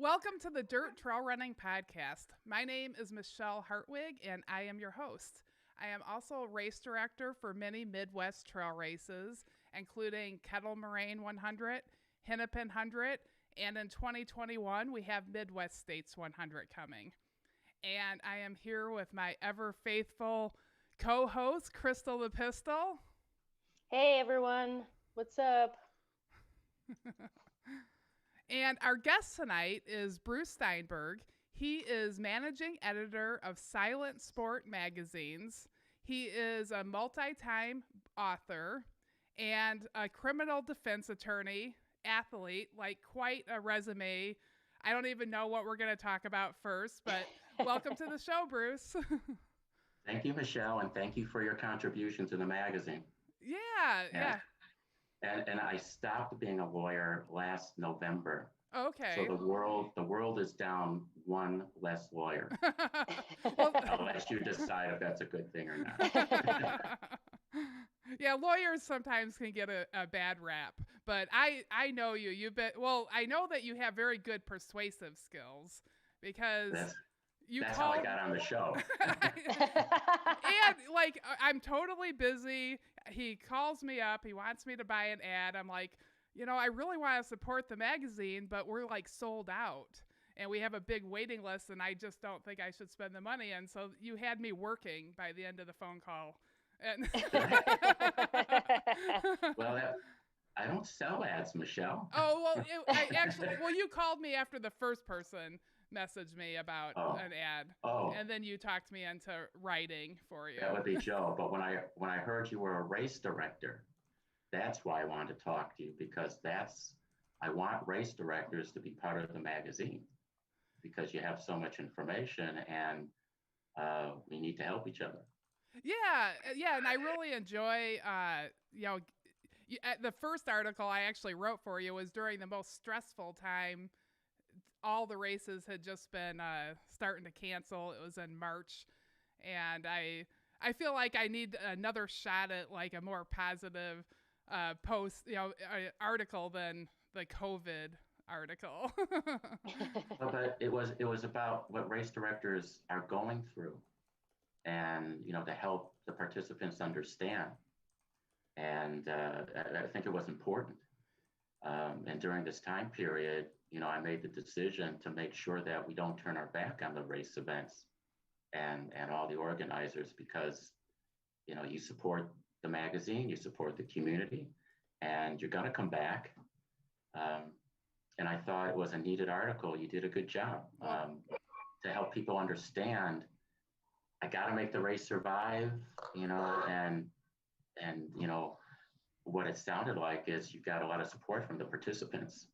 Welcome to the Dirt Trail Running Podcast. My name is Michelle Hartwig, and I am your host. I am also a race director for many Midwest trail races, including Kettle Moraine 100, Hennepin 100, and in 2021, we have Midwest States 100 coming. And I am here with my ever faithful co-host, Crystal the Pistol. Hey everyone, what's up? And our guest tonight is Bruce Steinberg. He is managing editor of Silent Sport magazines. He is a multi-time author and a criminal defense attorney, athlete, like quite a resume. I don't even know what we're going to talk about first, but welcome to the show, Bruce. Thank you, Michelle, and thank you for your contribution to the magazine. Yeah. And I stopped being a lawyer last November. Okay. So the world is down one less lawyer. Unless you decide if that's a good thing or not. Yeah, lawyers sometimes can get a bad rap, but I know you. I know that you have very good persuasive skills because that's how I got on the show. And I'm totally busy. He calls me up. He wants me to buy an ad. I'm like, I really want to support the magazine, but we're like sold out and we have a big waiting list and I just don't think I should spend the money. And so you had me working by the end of the phone call. And Well, I don't sell ads, Michelle. Oh, well, you called me after the first person messaged me about an ad. And then you talked me into writing for you. That would be Joe. But when I heard you were a race director, that's why I wanted to talk to you, because I want race directors to be part of the magazine because you have so much information and we need to help each other. Yeah, and I really enjoy, the first article I actually wrote for you was during the most stressful time. All the races had just been starting to cancel. It was in March, and I feel like I need another shot at like a more positive article than the COVID article. But it was about what race directors are going through, and to help the participants understand. And I think it was important. And during this time period, I made the decision to make sure that we don't turn our back on the race events and all the organizers, because, you support the magazine, you support the community, and you're going to come back. And I thought it was a needed article. You did a good job to help people understand. I got to make the race survive, and what it sounded like is you got a lot of support from the participants.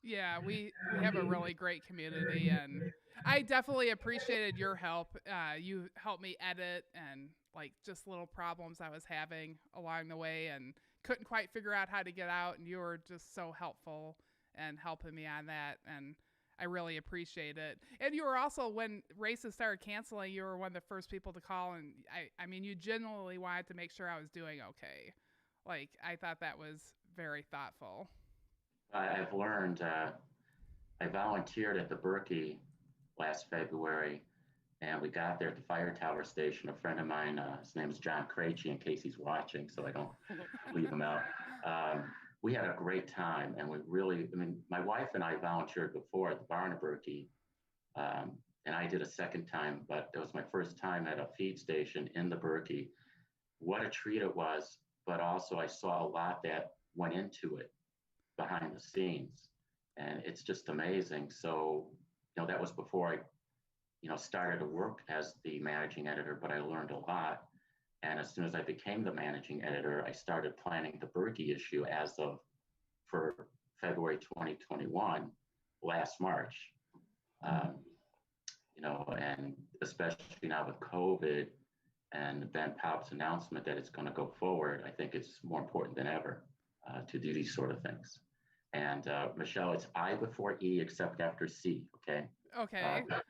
Yeah, we have a really great community, and I definitely appreciated your help. You helped me edit and like just little problems I was having along the way and couldn't quite figure out how to get out, and you were just so helpful and helping me on that, and I really appreciate it. And you were also, when races started canceling, you were one of the first people to call, and I mean, you genuinely wanted to make sure I was doing okay. Like, I thought that was very thoughtful. I've learned, I volunteered at the Berkey last February, and we got there at the fire tower station. A friend of mine, his name is John Krejci, in case he's watching, so I don't leave him out. We had a great time, and my wife and I volunteered before at the barn of Berkey, and I did a second time, but it was my first time at a feed station in the Berkey. What a treat it was, but also I saw a lot that went into it behind the scenes, and it's just amazing. So, that was before I, started to work as the managing editor, but I learned a lot. And as soon as I became the managing editor, I started planning the Berkey issue for February 2021, last March. And especially now with COVID and Ben Pop's announcement that it's going to go forward, I think it's more important than ever to do these sort of things. And Michelle, it's I before E except after C, okay? Okay. But,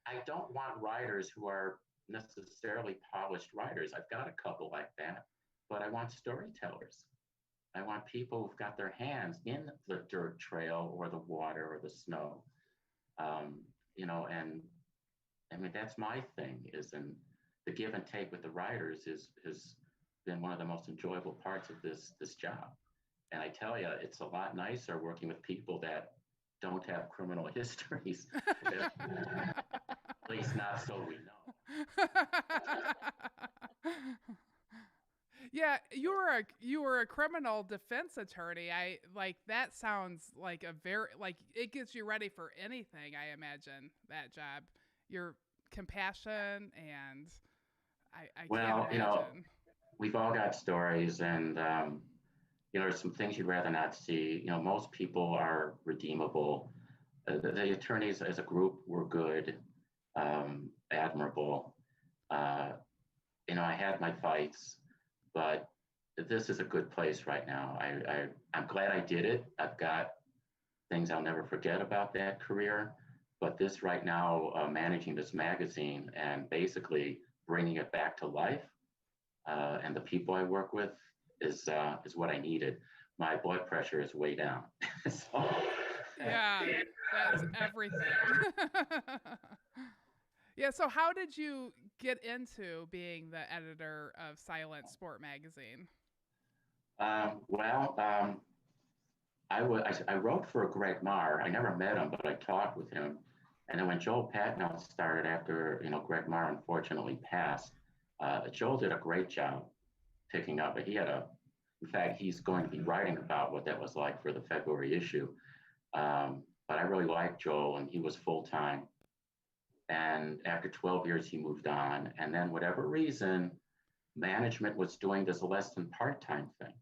I don't want writers who are necessarily polished writers. I've got a couple like that, but I want storytellers. I want people who've got their hands in the dirt trail or the water or the snow. Um, and I mean, that's my thing is in the give and take with the writers has been one of the most enjoyable parts of this job. And I tell you, it's a lot nicer working with people that don't have criminal histories. At least not so we know. Yeah, you were a criminal defense attorney. I like that sounds like a very like it gets you ready for anything, I imagine, that job. Your compassion and I can't Well, imagine. we've all got stories, and there's some things you'd rather not see. Most people are redeemable. The attorneys as a group were good, admirable. Uh, I had my fights, but this is a good place right now. I'm glad I did it. I've got things I'll never forget about that career. But this right now, managing this magazine and basically bringing it back to life, and the people I work with is what I needed. My blood pressure is way down. So, Yeah, that's everything. Yeah, so how did you get into being the editor of Silent Sport magazine? well, I wrote for Greg Marr. I never met him, but I talked with him. And then when Joel Patnell started after, Greg Marr unfortunately passed, Joel did a great job picking up. In fact, he's going to be writing about what that was like for the February issue. But I really liked Joel, and he was full time. And after 12 years, he moved on. And then, whatever reason, management was doing this less than part time thing.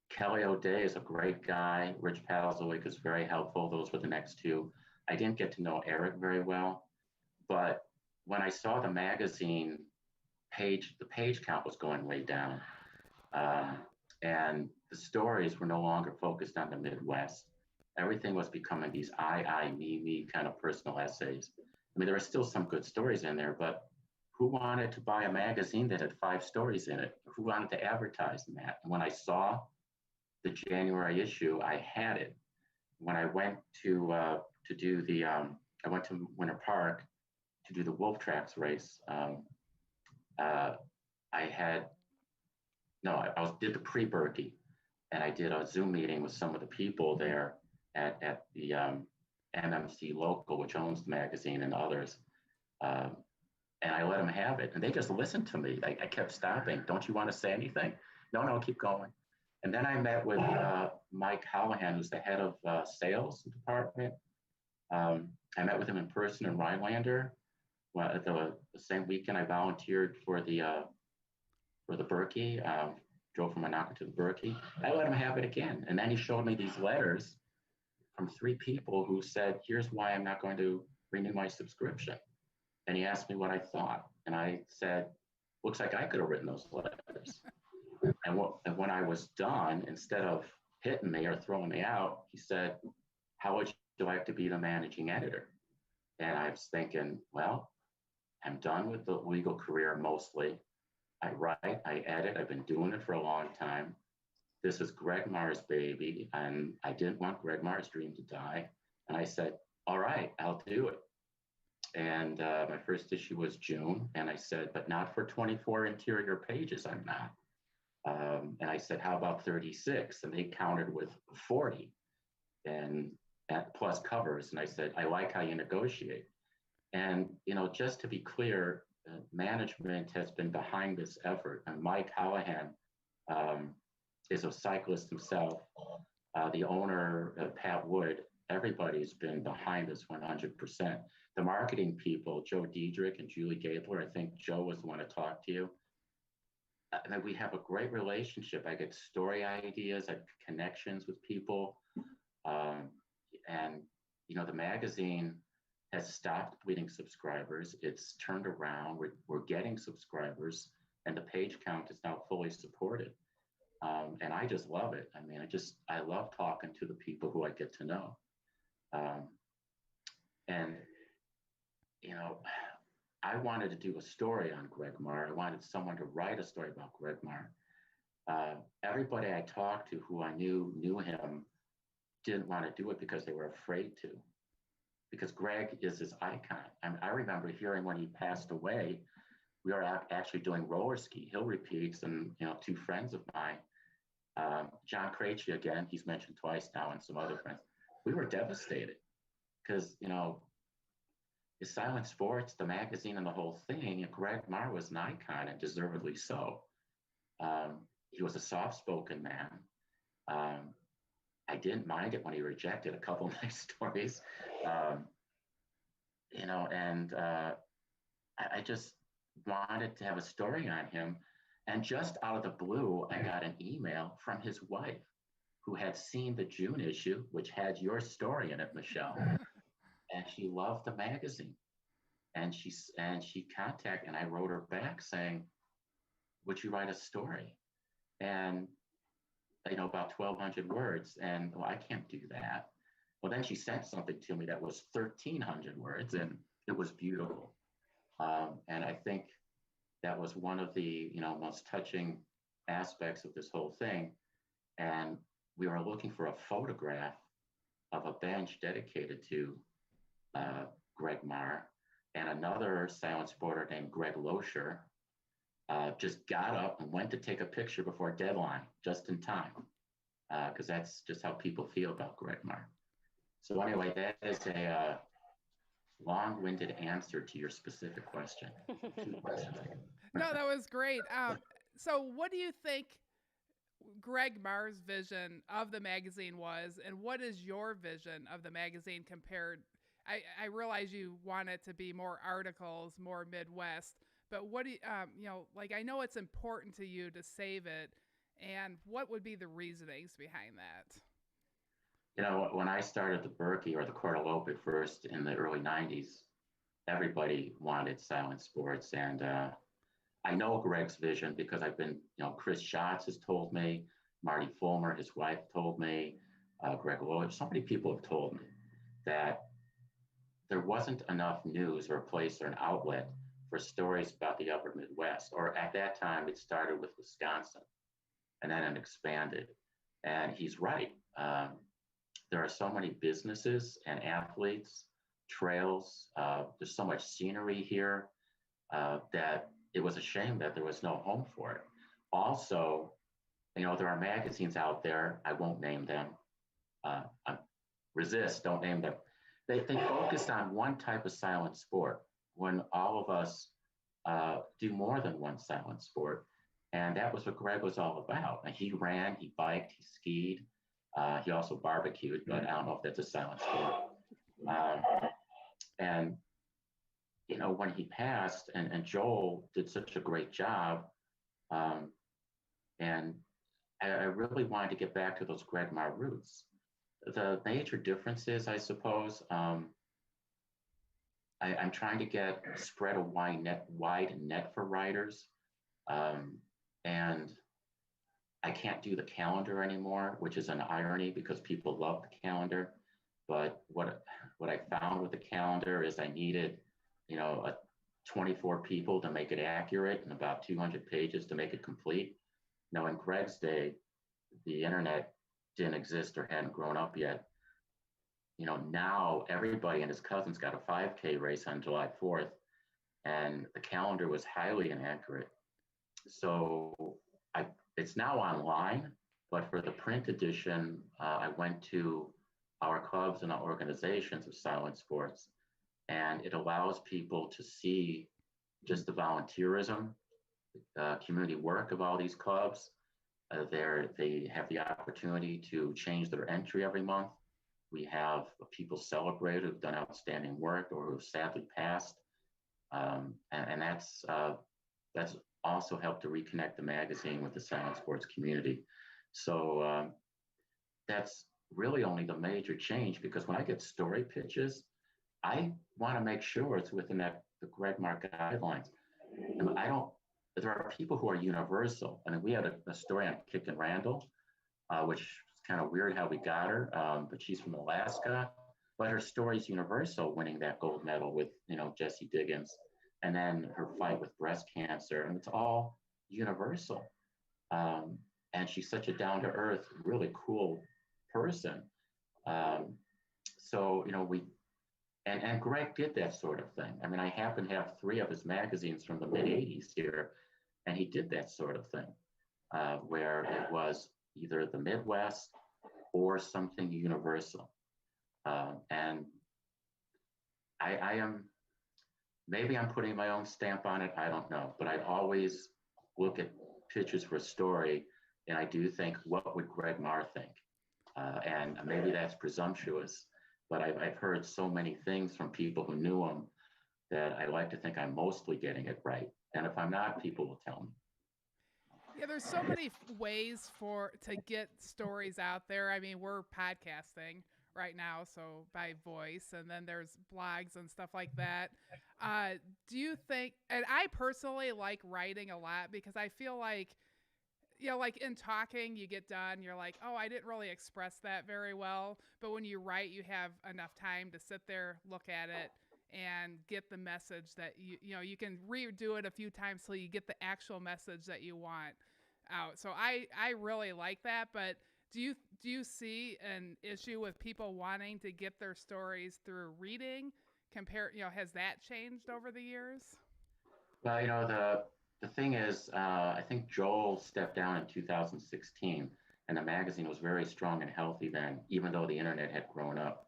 Kelly O'Day is a great guy. Rich Pazlowick is very helpful. Those were the next two. I didn't get to know Eric very well, but when I saw the magazine the page count was going way down. Um, and the stories were no longer focused on the Midwest. Everything was becoming these me kind of personal essays. I mean, there were still some good stories in there, but who wanted to buy a magazine that had 5 stories in it? Who wanted to advertise that? And when I saw the January issue, I had it. When I went I went to Winter Park to do the Wolf Tracks race. I had no, did the pre-Berkey, and I did a Zoom meeting with some of the people there at the MMC local, which owns the magazine, and others. Um, and I let them have it, and they just listened to me. I kept stopping. Don't you want to say anything? No, keep going. And then I met with Mike Hallahan, who's the head of sales department. I met with him in person in Rhinelander. Well, the same weekend, I volunteered for the Berkey. Drove from Monaco to the Berkey. I let him have it again, and then he showed me these letters from 3 people who said, "Here's why I'm not going to renew my subscription." And he asked me what I thought, and I said, "Looks like I could have written those letters." And when I was done, instead of hitting me or throwing me out, he said, "How would you like to be the managing editor?" And I was thinking, well, I'm done with the legal career mostly. I write, I edit. I've been doing it for a long time. This is Greg Marr's baby, and I didn't want Greg Marr's dream to die. And I said, all right, I'll do it. And my first issue was June, and I said, but not for 24 interior pages, I'm not. And I said, how about 36? And they countered with 40 and plus covers. And I said, I like how you negotiate. And, just to be clear, management has been behind this effort. And Mike Hallahan is a cyclist himself. The owner, Pat Wood, everybody's been behind this 100%. The marketing people, Joe Diedrich and Julie Gabler, I think Joe was the one to talk to you. We have a great relationship. I get story ideas, I have connections with people. And, the magazine has stopped bleeding subscribers. It's turned around. We're getting subscribers, and the page count is now fully supported. And I just love it. I mean, I love talking to the people who I get to know. And, I wanted to do a story on Greg Marr. I wanted someone to write a story about Greg Marr. Everybody I talked to who I knew him didn't want to do it because they were afraid to. Because Greg is his icon. I remember hearing when he passed away, we were actually doing roller ski, hill repeats, and two friends of mine, John Krejci again, he's mentioned twice now, and some other friends. We were devastated because the Silent Sports, the magazine, and the whole thing. Greg Marr was an icon, and deservedly so. He was a soft-spoken man. I didn't mind it when he rejected a couple of my stories, and I just wanted to have a story on him. And just out of the blue, I got an email from his wife who had seen the June issue, which had your story in it, Michelle. And she loved the magazine. And she contacted, and I wrote her back saying, would you write a story? And, about 1,200 words. And well, I can't do that. Well, then she sent something to me that was 1,300 words, and it was beautiful. And I think that was one of the most touching aspects of this whole thing. And we were looking for a photograph of a bench dedicated to Greg Marr, and another silent sporter named Greg Loescher just got up and went to take a picture before deadline, just in time, because that's just how people feel about Greg Marr. So anyway, that is a long-winded answer to your specific question. 2 questions. No, that was great. So what do you think Greg Marr's vision of the magazine was, and what is your vision of the magazine compared? I realize you want it to be more articles, more Midwest, but what do you, I know it's important to you to save it, and what would be the reasonings behind that? When I started the Berkey or the Cordelope at first in the early 90s, everybody wanted silent sports. And I know Greg's vision because I've been, Chris Schatz has told me, Marty Fulmer, his wife, told me, Greg Loeb, so many people have told me that there wasn't enough news or a place or an outlet for stories about the upper Midwest. Or at that time, it started with Wisconsin, and then it expanded. And he's right. There are so many businesses and athletes, trails. There's so much scenery here that it was a shame that there was no home for it. Also, there are magazines out there. I won't name them. Resist, don't name them. They focused on one type of silent sport when all of us do more than one silent sport. And that was what Greg was all about. And he ran, he biked, he skied. He also barbecued, but I don't know if that's a silent sport. And when he passed, and Joel did such a great job, and I really wanted to get back to those Greg Marr roots. The major difference is, I suppose, I'm trying to spread a wide net for writers, and I can't do the calendar anymore, which is an irony because people love the calendar. But what I found with the calendar is I needed, 24 people to make it accurate and about 200 pages to make it complete. Now, in Greg's day, the internet didn't exist or hadn't grown up yet. Now everybody and his cousins got a 5K race on July 4th, and the calendar was highly inaccurate. So it's now online, but for the print edition, I went to our clubs and our organizations of silent sports, and it allows people to see just the volunteerism, community work of all these clubs. They have the opportunity to change their entry every month. We have people celebrated who've done outstanding work or who've sadly passed, and that's also helped to reconnect the magazine with the silent sports community. So that's really only the major change, because when I get story pitches, I want to make sure it's within the Greg Marr guidelines. And there are people who are universal. I mean, we had a story on Kip and Randall, which is kind of weird how we got her, but she's from Alaska. But her story's universal, winning that gold medal with, Jessie Diggins, and then her fight with breast cancer, and it's all universal. and she's such a down-to-earth, really cool person. Um, so, and Greg did that sort of thing. I mean, I happen to have 3 of his magazines from the mid 80s here, and he did that sort of thing, where it was either the Midwest or something universal. And I am, maybe I'm putting my own stamp on it, I don't know, but I always look at pictures for a story, and I do think, what would Greg Marr think? And maybe that's presumptuous, but I've heard so many things from people who knew him that I like to think I'm mostly getting it right. And if I'm not, people will tell me. Yeah, there's so many ways to get stories out there. I mean, we're podcasting right now, so by voice, and then there's blogs and stuff like that. Do you think, and I personally like writing a lot because I feel like, like in talking, you get done, you're like, oh, I didn't really express that very well. But when you write, you have enough time to sit there, look at it, and get the message that you can redo it a few times till you get the actual message that you want out. So I really like that. But do you see an issue with people wanting to get their stories through reading? Has that changed over the years? Well, the thing is, I think Joel stepped down in 2016, and the magazine was very strong and healthy then, even though the internet had grown up.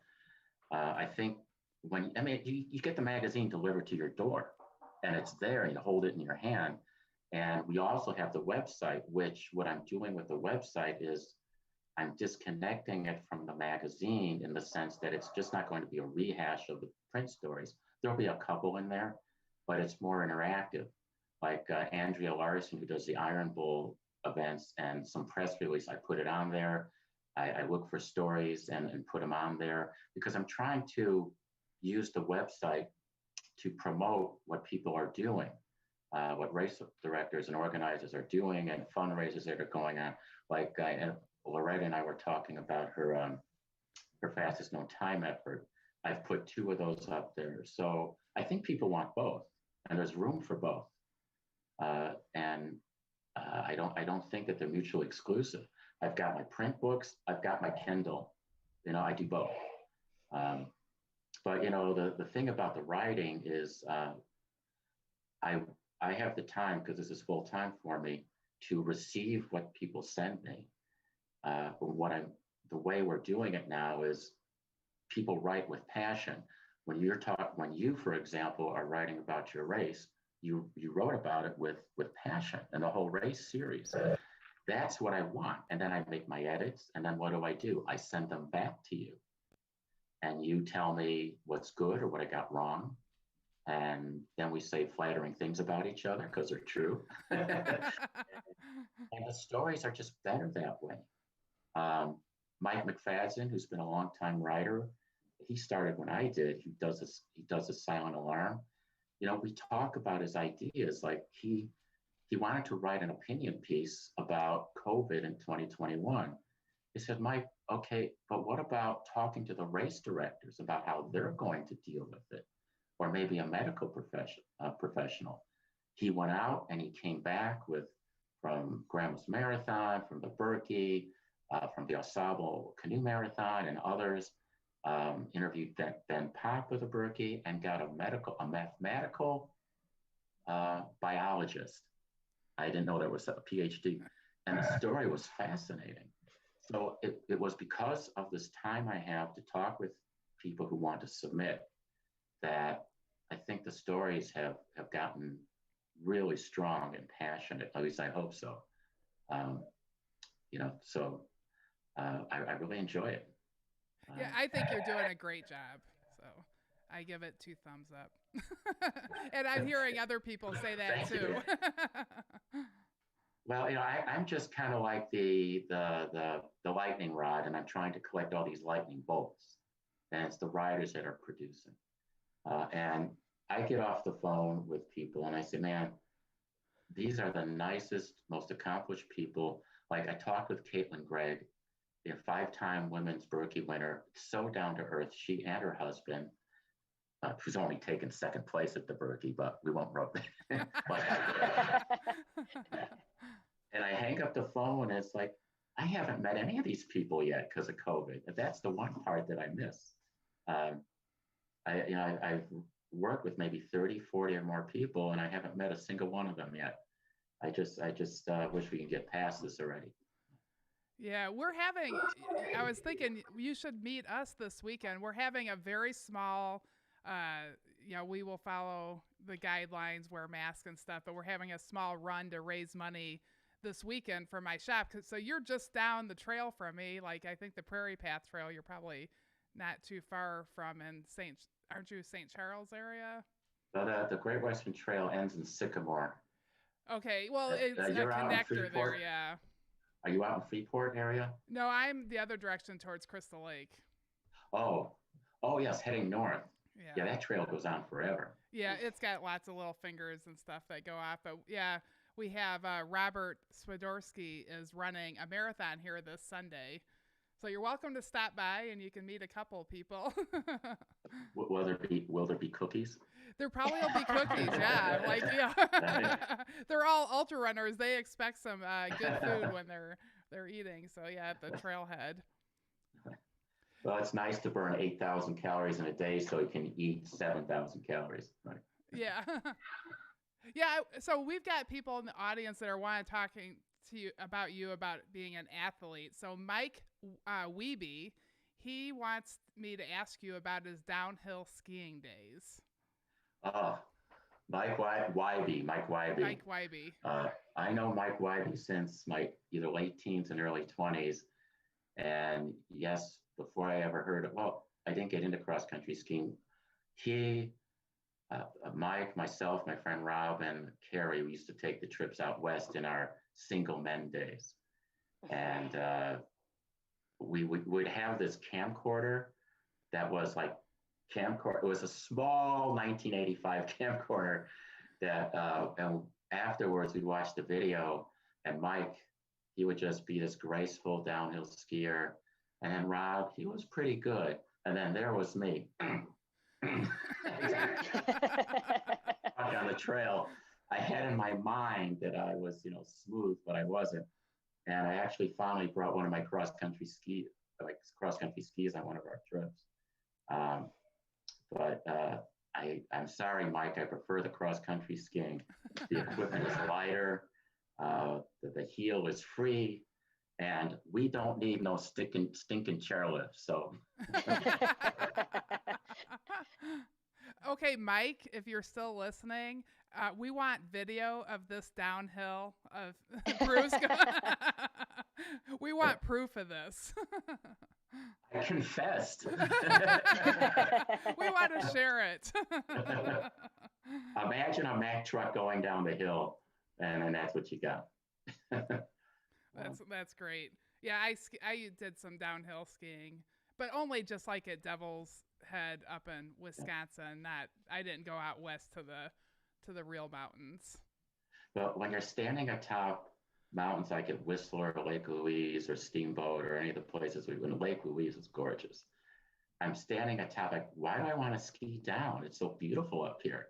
I think you get the magazine delivered to your door, and it's there, and you hold it in your hand. And we also have the website, which what I'm doing with the website is I'm disconnecting it from the magazine in the sense that it's just not going to be a rehash of the print stories. There'll be a couple in there, but it's more interactive. Like Andrea Larson, who does the Iron Bowl events and some press release, I put it on there. I look for stories and put them on there because I'm trying to use the website to promote what people are doing, what race directors and organizers are doing, and fundraisers that are going on. Like and Loretta and I were talking about her fastest known time effort. I've put 2 of those up there. So I think people want both, and there's room for both. I don't think that they're mutually exclusive. I've got my print books, I've got my Kindle. I do both. But the thing about the writing is I have the time, because this is full time for me, to receive what people send me. The way we're doing it now is people write with passion. When you, for example, are writing about your race, you wrote about it with passion, and the whole race series. That's what I want. And then I make my edits, and then what do? I send them back to you. And you tell me what's good or what I got wrong. And then we say flattering things about each other because they're true. And the stories are just better that way. Mike McFadden, who's been a longtime writer, he started when I did. He does a silent alarm. We talk about his ideas. Like he wanted to write an opinion piece about COVID in 2021. He said, Mike, okay, but what about talking to the race directors about how they're going to deal with it? Or maybe a medical professional. He went out and he came back from Grandma's Marathon, from the Berkey, from the Osable Canoe Marathon and others, interviewed Ben Pop with the Berkey, and got a mathematical biologist. I didn't know there was a PhD. And the story was fascinating. So it was because of this time I have to talk with people who want to submit that I think the stories have gotten really strong and passionate. At least I hope so. I really enjoy it. Yeah, I think you're doing a great job. So I give it 2 thumbs up. And I'm hearing other people say that too. Well, I'm just kind of like the lightning rod, and I'm trying to collect all these lightning bolts. And it's the writers that are producing. And I get off the phone with people and I say, man, these are the nicest, most accomplished people. Like I talked with Caitlin Gregg, a 5-time women's Berkey winner, so down to earth, she and her husband, who's only taken 2nd place at the Berkey, but we won't rub that. And I hang up the phone, and it's like, I haven't met any of these people yet because of COVID. That's the one part that I miss. Um, I've worked with maybe 30, 40 or more people, and I haven't met a single one of them yet. I just wish we could get past this already. Yeah, I was thinking you should meet us this weekend. We're having a very small, we will follow the guidelines, wear masks and stuff, but we're having a small run to raise money this weekend for my shop. So you're just down the trail from me. Like, I think the Prairie Path Trail, you're probably not too far from aren't you St. Charles area? But the Great Western Trail ends in Sycamore. Okay, well, it's a You're out in connector there, Freeport? yeah. Are you out in Freeport area? No, I'm the other direction towards Crystal Lake. Oh, oh yes, heading north. Yeah, Yeah. that trail goes on forever. Yeah, it's got lots of little fingers and stuff that go off. But yeah, we have Robert Swiderski is running a marathon here this Sunday. So you're welcome to stop by and you can meet a couple people. Will there be cookies? There probably will be cookies, yeah. Like, yeah. They're all ultra runners. They expect some good food when they're eating. So yeah, at the trailhead. Well, it's nice to burn 8,000 calories in a day so you can eat 7,000 calories, right? Yeah. Yeah, so we've got people in the audience that are want to talking to you about being an athlete. So Mike Wiebe, he wants me to ask you about his downhill skiing days. Oh, Mike Wiebe. Mike Wiebe. I know Mike Wiebe since my either late teens and early 20s. And yes, before I ever heard of, well, I didn't get into cross country skiing. Mike, myself, my friend Rob, and Carrie, we used to take the trips out west in our single men days. And we would have this camcorder that was like camcorder. It was a small 1985 camcorder that, and afterwards we watched the video, and Mike, he would just be this graceful downhill skier. And then Rob, he was pretty good. And then there was me. On the trail, I had in my mind that I was, smooth, but I wasn't. And I actually finally brought one of my cross country skis on one of our trips. But I'm sorry, Mike, I prefer the cross country skiing. The equipment is lighter, the heel is free, and we don't need no stinking chairlift. So. Okay, Mike, if you're still listening, we want video of this downhill of Bruce. We want proof of this. I confessed. We want to share it. Imagine a Mack truck going down the hill, and then that's what you got. That's great. Yeah, I did some downhill skiing, but only just like at Devil's Head up in Wisconsin. I didn't go out west to the real mountains. But when you're standing atop mountains like at Whistler or Lake Louise or Steamboat or any of the places we went, Lake Louise is gorgeous. I'm standing atop, like, why do I want to ski down? It's so beautiful up here,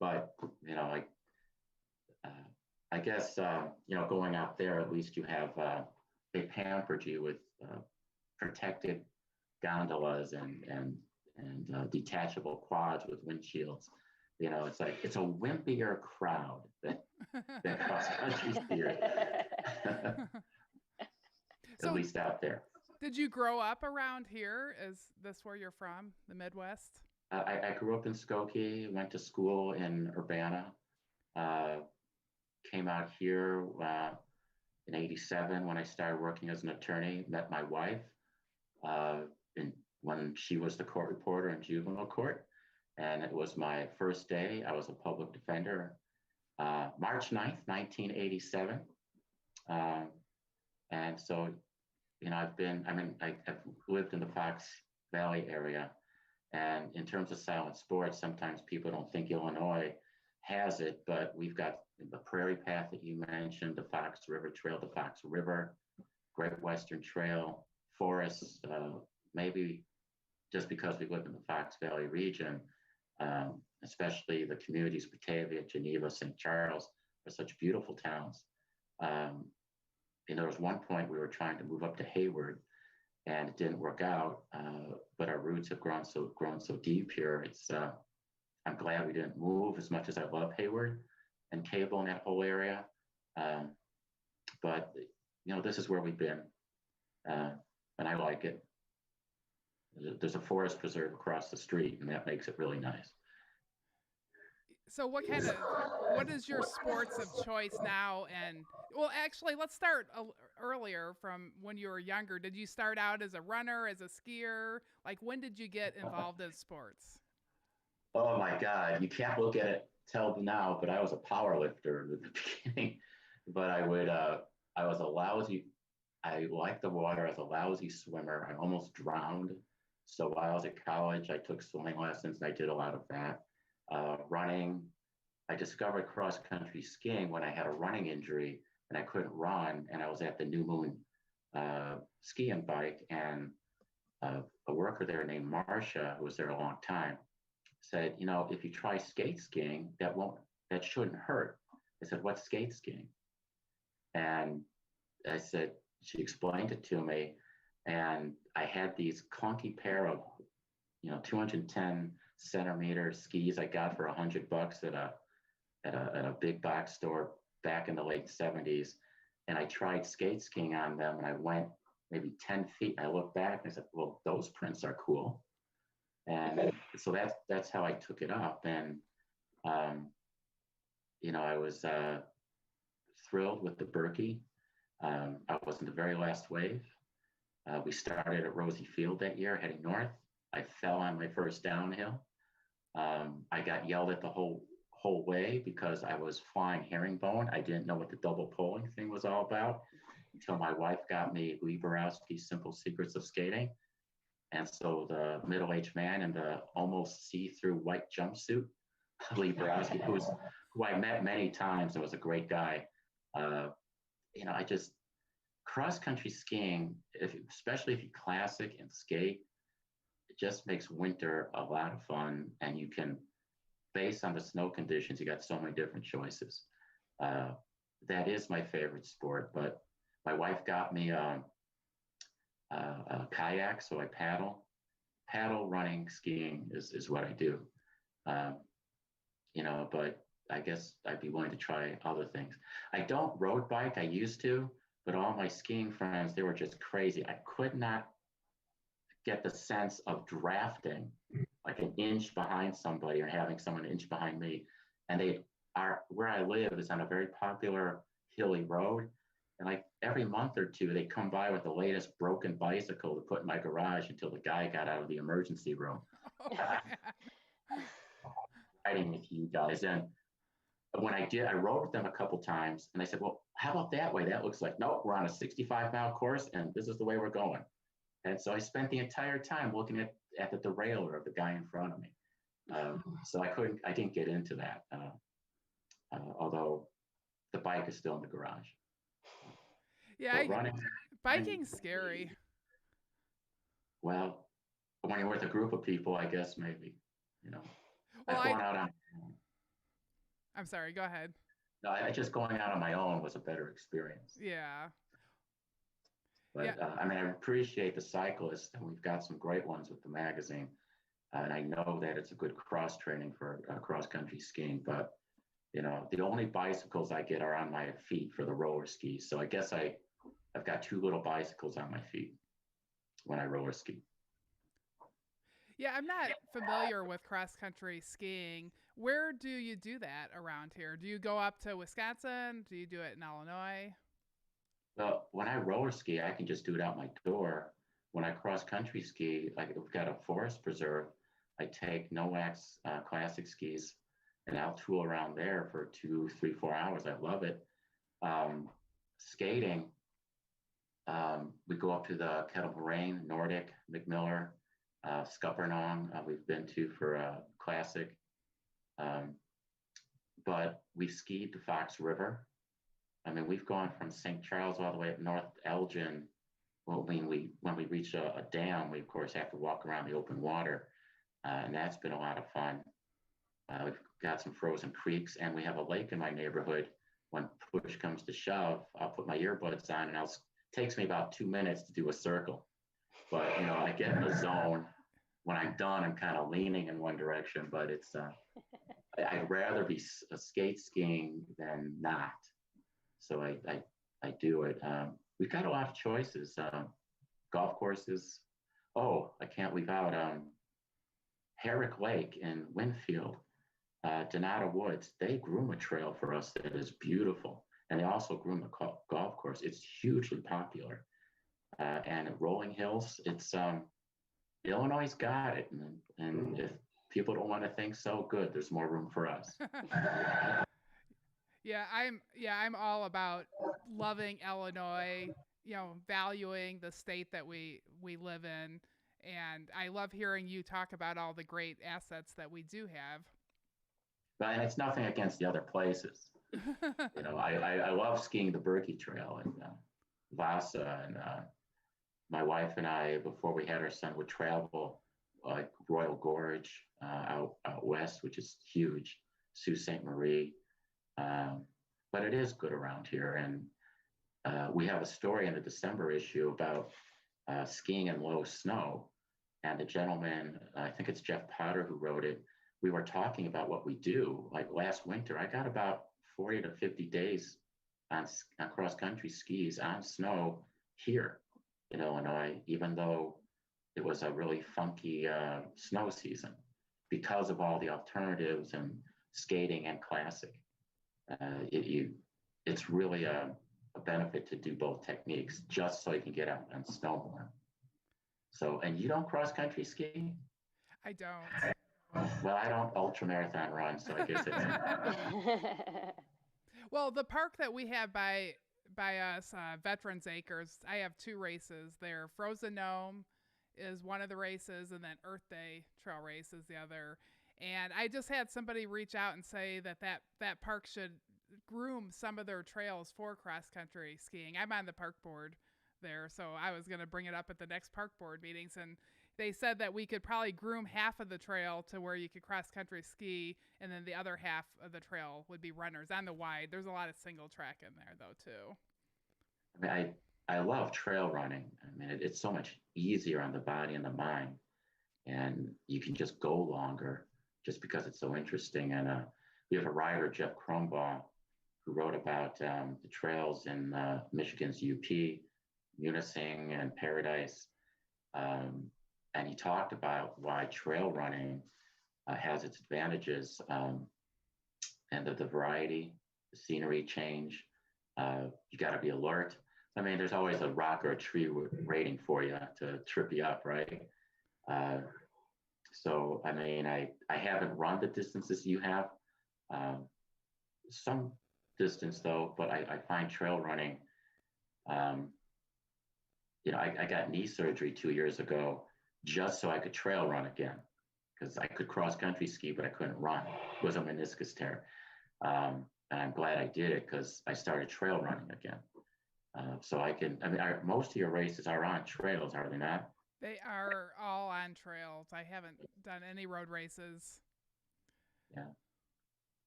but I guess going out there, at least you have they pampered you with protected gondolas and detachable quads with windshields. It's like it's a wimpier crowd than cross country skiers. At least out there. Did you grow up around here? Is this where you're from, the Midwest? I grew up in Skokie, went to school in Urbana, came out here in '87 when I started working as an attorney, met my wife when she was the court reporter in juvenile court. And it was my first day. I was a public defender, March 9th, 1987. And so, I've lived in the Fox Valley area. And in terms of silent sports, sometimes people don't think Illinois has it, but we've got the Prairie Path that you mentioned, the Fox River Trail, the Fox River, Great Western Trail, forests, maybe just because we live in the Fox Valley region, especially the communities, Batavia, Geneva, St. Charles, are such beautiful towns. Um, there was one point we were trying to move up to Hayward, and it didn't work out. But our roots have grown so deep here. I'm glad we didn't move as much as I love Hayward and Cable in that whole area. Um, but this is where we've been, and I like it. There's a forest preserve across the street, and that makes it really nice. So what is your sports of choice now? And well, actually, let's start earlier from when you were younger. Did you start out as a runner, as a skier? Like, when did you get involved in sports? Oh my God, you can't look at it till now, but I was a power lifter at the beginning. But I was a lousy, I liked the water. I was a lousy swimmer. I almost drowned. So while I was at college, I took swimming lessons and I did a lot of that. Running, I discovered cross country skiing when I had a running injury and I couldn't run. And I was at the New Moon skiing bike, and a worker there named Marcia, who was there a long time, said, if you try skate skiing, that shouldn't hurt. I said, what's skate skiing? And I said, she explained it to me, and I had these clunky pair of, 210 centimeter skis I got for $100 at a big box store back in the late 70s. And I tried skate skiing on them, and I went maybe 10 feet. I looked back and I said, well, those prints are cool. And so that's how I took it up. And, I was thrilled with the Berkey. I was in the very last wave. We started at Rosie Field that year, heading north. I fell on my first downhill. I got yelled at the whole way because I was flying herringbone. I didn't know what the double polling thing was all about until my wife got me Lee Borowski's Simple Secrets of Skating. And so the middle-aged man in the almost see-through white jumpsuit, Lee Borowski, who I met many times and was a great guy. Cross-country skiing, especially if you classic and skate, it just makes winter a lot of fun. And you can, based on the snow conditions, you got so many different choices. That is my favorite sport, but my wife got me a kayak, so I paddle. Paddle, running, skiing is what I do. But I guess I'd be willing to try other things. I don't road bike. I used to, but all my skiing friends, they were just crazy. I could not get the sense of drafting like an inch behind somebody or having someone an inch behind me. And where I live is on a very popular hilly road. And like every month or two, they come by with the latest broken bicycle to put in my garage until the guy got out of the emergency room. Riding with you guys. And when I did, I rode with them a couple times, and I said, well, how about that way? That looks like, nope, we're on a 65-mile course, and this is the way we're going. And so I spent the entire time looking at the derailleur of the guy in front of me. So I didn't get into that, although the bike is still in the garage. Yeah, biking's scary. Well, when you're with a group of people, I guess maybe, Well, I've gone out on. I'm sorry, go ahead. No, just going out on my own was a better experience. Yeah. But yeah. I appreciate the cyclists, and we've got some great ones with the magazine. And I know that it's a good cross training for cross-country skiing, but the only bicycles I get are on my feet for the roller skis. So I guess I've got two little bicycles on my feet when I roller ski. Yeah, I'm not familiar with cross-country skiing. Where do you do that around here? Do you go up to Wisconsin? Do you do it in Illinois? Well, when I roller ski, I can just do it out my door. When I cross-country ski, like we've got a forest preserve, I take no-wax classic skis and I'll tool around there for 2, 3, 4 hours. I love it. Skating, we go up to the Kettle Moraine, Nordic, McMiller, Scuppernong, we've been to for classic. But we've skied to Fox River. We've gone from St. Charles all the way up North Elgin. Well, when we reach a dam, we of course have to walk around the open water, and that's been a lot of fun. We've got some frozen creeks, and we have a lake in my neighborhood when push comes to shove, I'll put my earbuds on and takes me about 2 minutes to do a circle. But, I get in the zone. When I'm done, I'm kind of leaning in one direction, but I'd rather be skate skiing than not. So I do it. We've got a lot of choices. Golf courses. Oh, I can't leave out Herrick Lake in Winfield, Donata Woods. They groom a trail for us that is beautiful. And they also groom a golf course. It's hugely popular. And at Rolling Hills, it's Illinois got it. And if people don't want to think so, good, there's more room for us. I'm all about loving Illinois, valuing the state that we live in, and I love hearing you talk about all the great assets that we do have. And it's nothing against the other places. I love skiing the Berkey Trail and Vasa, and my wife and I, before we had our son, would travel like Royal Gorge out west, which is huge, Sault Ste. Marie. But it is good around here. And we have a story in the December issue about skiing in low snow. And the gentleman, I think it's Jeff Potter who wrote it, we were talking about what we do. Like last winter, I got about 40 to 50 days on cross-country skis on snow here in Illinois, even though it was a really funky snow season because of all the alternatives and skating and classic. It's really a benefit to do both techniques just so you can get out and snow more. So, and you don't cross country ski? I don't. Well, I don't ultra marathon run, so I guess it's. Well, the park that we have by us, Veterans Acres, I have 2 races there. Frozen Gnome is one of the races, and then Earth Day Trail Race is the other. And I just had somebody reach out and say that park should groom some of their trails for cross-country skiing. I'm on the park board there, so I was going to bring it up at the next park board meetings, and they said that we could probably groom half of the trail to where you could cross-country ski, and then the other half of the trail would be runners on the wide. There's a lot of single track in there, though, too. I mean, I love trail running. I mean, it's so much easier on the body and the mind, and you can just go longer just because it's so interesting. And we have a rider, Jeff Kronbaugh, who wrote about the trails in Michigan's UP, Munising and Paradise. And he talked about why trail running has its advantages and the variety, the scenery change. You got to be alert. I mean, there's always a rock or a tree waiting for you to trip you up, right? So, I mean, I haven't run the distances you have. Some distance, though, but I find trail running, I got knee surgery 2 years ago just so I could trail run again, because I could cross country ski, but I couldn't run. It was a meniscus tear. And I'm glad I did it because I started trail running again. So most of your races are on trails, are they not? They are all on trails. I haven't done any road races. Yeah.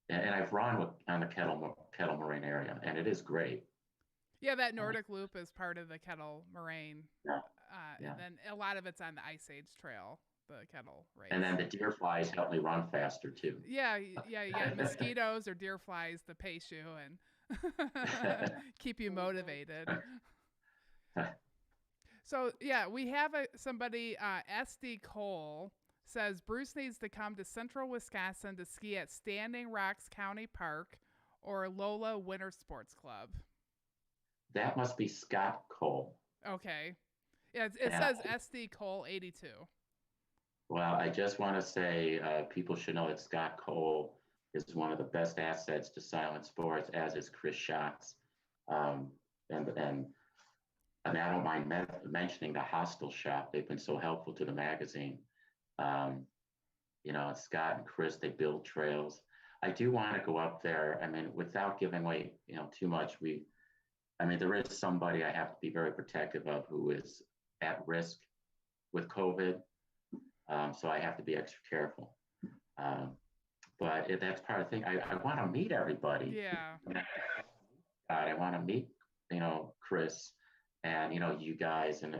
And I've run on the Kettle Moraine area, and it is great. Yeah, that Nordic Loop is part of the Kettle Moraine. Yeah. And then a lot of it's on the Ice Age Trail, the Kettle race. And then the deer flies help me run faster, too. Yeah, you got mosquitoes or deer flies to pace you and keep you motivated. So, yeah, we have somebody, SD Cole, says Bruce needs to come to central Wisconsin to ski at Standing Rocks County Park or Lola Winter Sports Club. That must be Scott Cole. Okay. Yeah, it says SD Cole 82. Well, I just want to say people should know that Scott Cole is one of the best assets to Silent Sports, as is Chris Schatz. And I mean, I don't mind mentioning the Hostel Shop. They've been so helpful to the magazine. Scott and Chris, they build trails. I do want to go up there. I mean, without giving away, too much, there is somebody I have to be very protective of who is at risk with COVID. So I have to be extra careful. But that's part of the thing. I want to meet everybody. Yeah. I want to meet, Chris, and you guys, and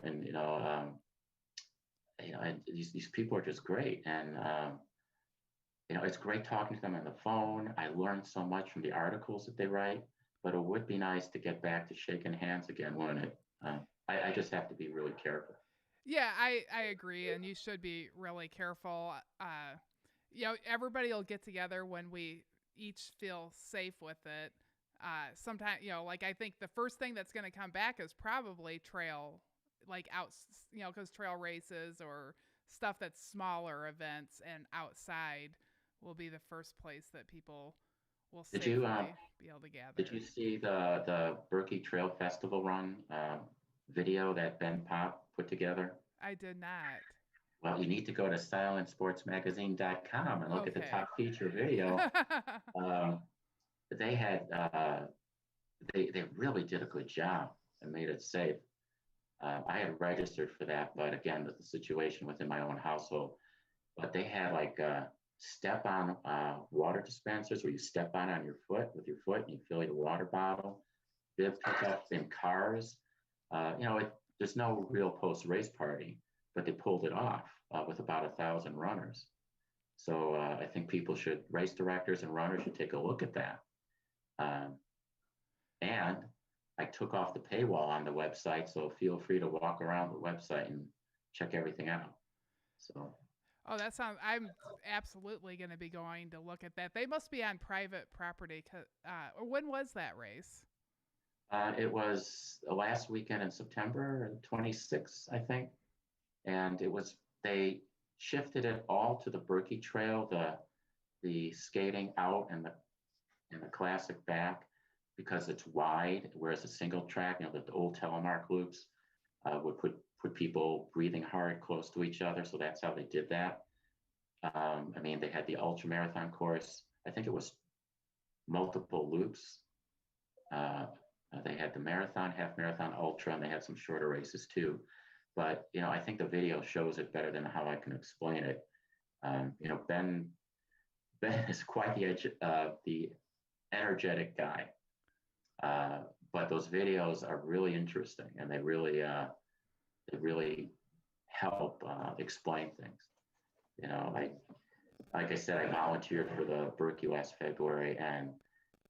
and these people are just great, and it's great talking to them on the phone. I learned so much from the articles that they write, but it would be nice to get back to shaking hands again, wouldn't it? I just have to be really careful. Yeah, I agree, and you should be really careful. Everybody will get together when we each feel safe with it. Sometimes, like I think the first thing that's going to come back is probably trail, like out, because trail races or stuff that's smaller events and outside will be the first place that people will Did safely you be able to did gather. you see the Berkey Trail Festival run video that Ben Pop put together? I did not. Well, you need to go to silentsportsmagazine.com and look at the Okay. top feature video. Um, they had they really did a good job and made it safe. I had registered for that, but again, the situation within my own household. But they had like step-on water dispensers where you step on your foot with your foot and you fill your water bottle. Bib pickup in cars. There's no real post-race party, but they pulled it off with about 1,000 runners. So I think race directors and runners should take a look at that. And I took off the paywall on the website, so feel free to walk around the website and check everything out. So. Oh, that sounds. I'm absolutely going to be going to look at that. They must be on private property. When was that race? It was the last weekend in September, 26th, I think, and they shifted it all to the Berkey Trail, the skating out and the classic back, because it's wide, whereas a single track, the old telemark loops would put people breathing hard close to each other. So that's how they did that. They had the ultra marathon course. I think it was multiple loops. They had the marathon, half marathon, ultra, and they had some shorter races too. But I think the video shows it better than how I can explain it. Ben is quite the energetic guy. But those videos are really interesting, and they really help explain things. Like I said, I volunteered for the Berkey last February, and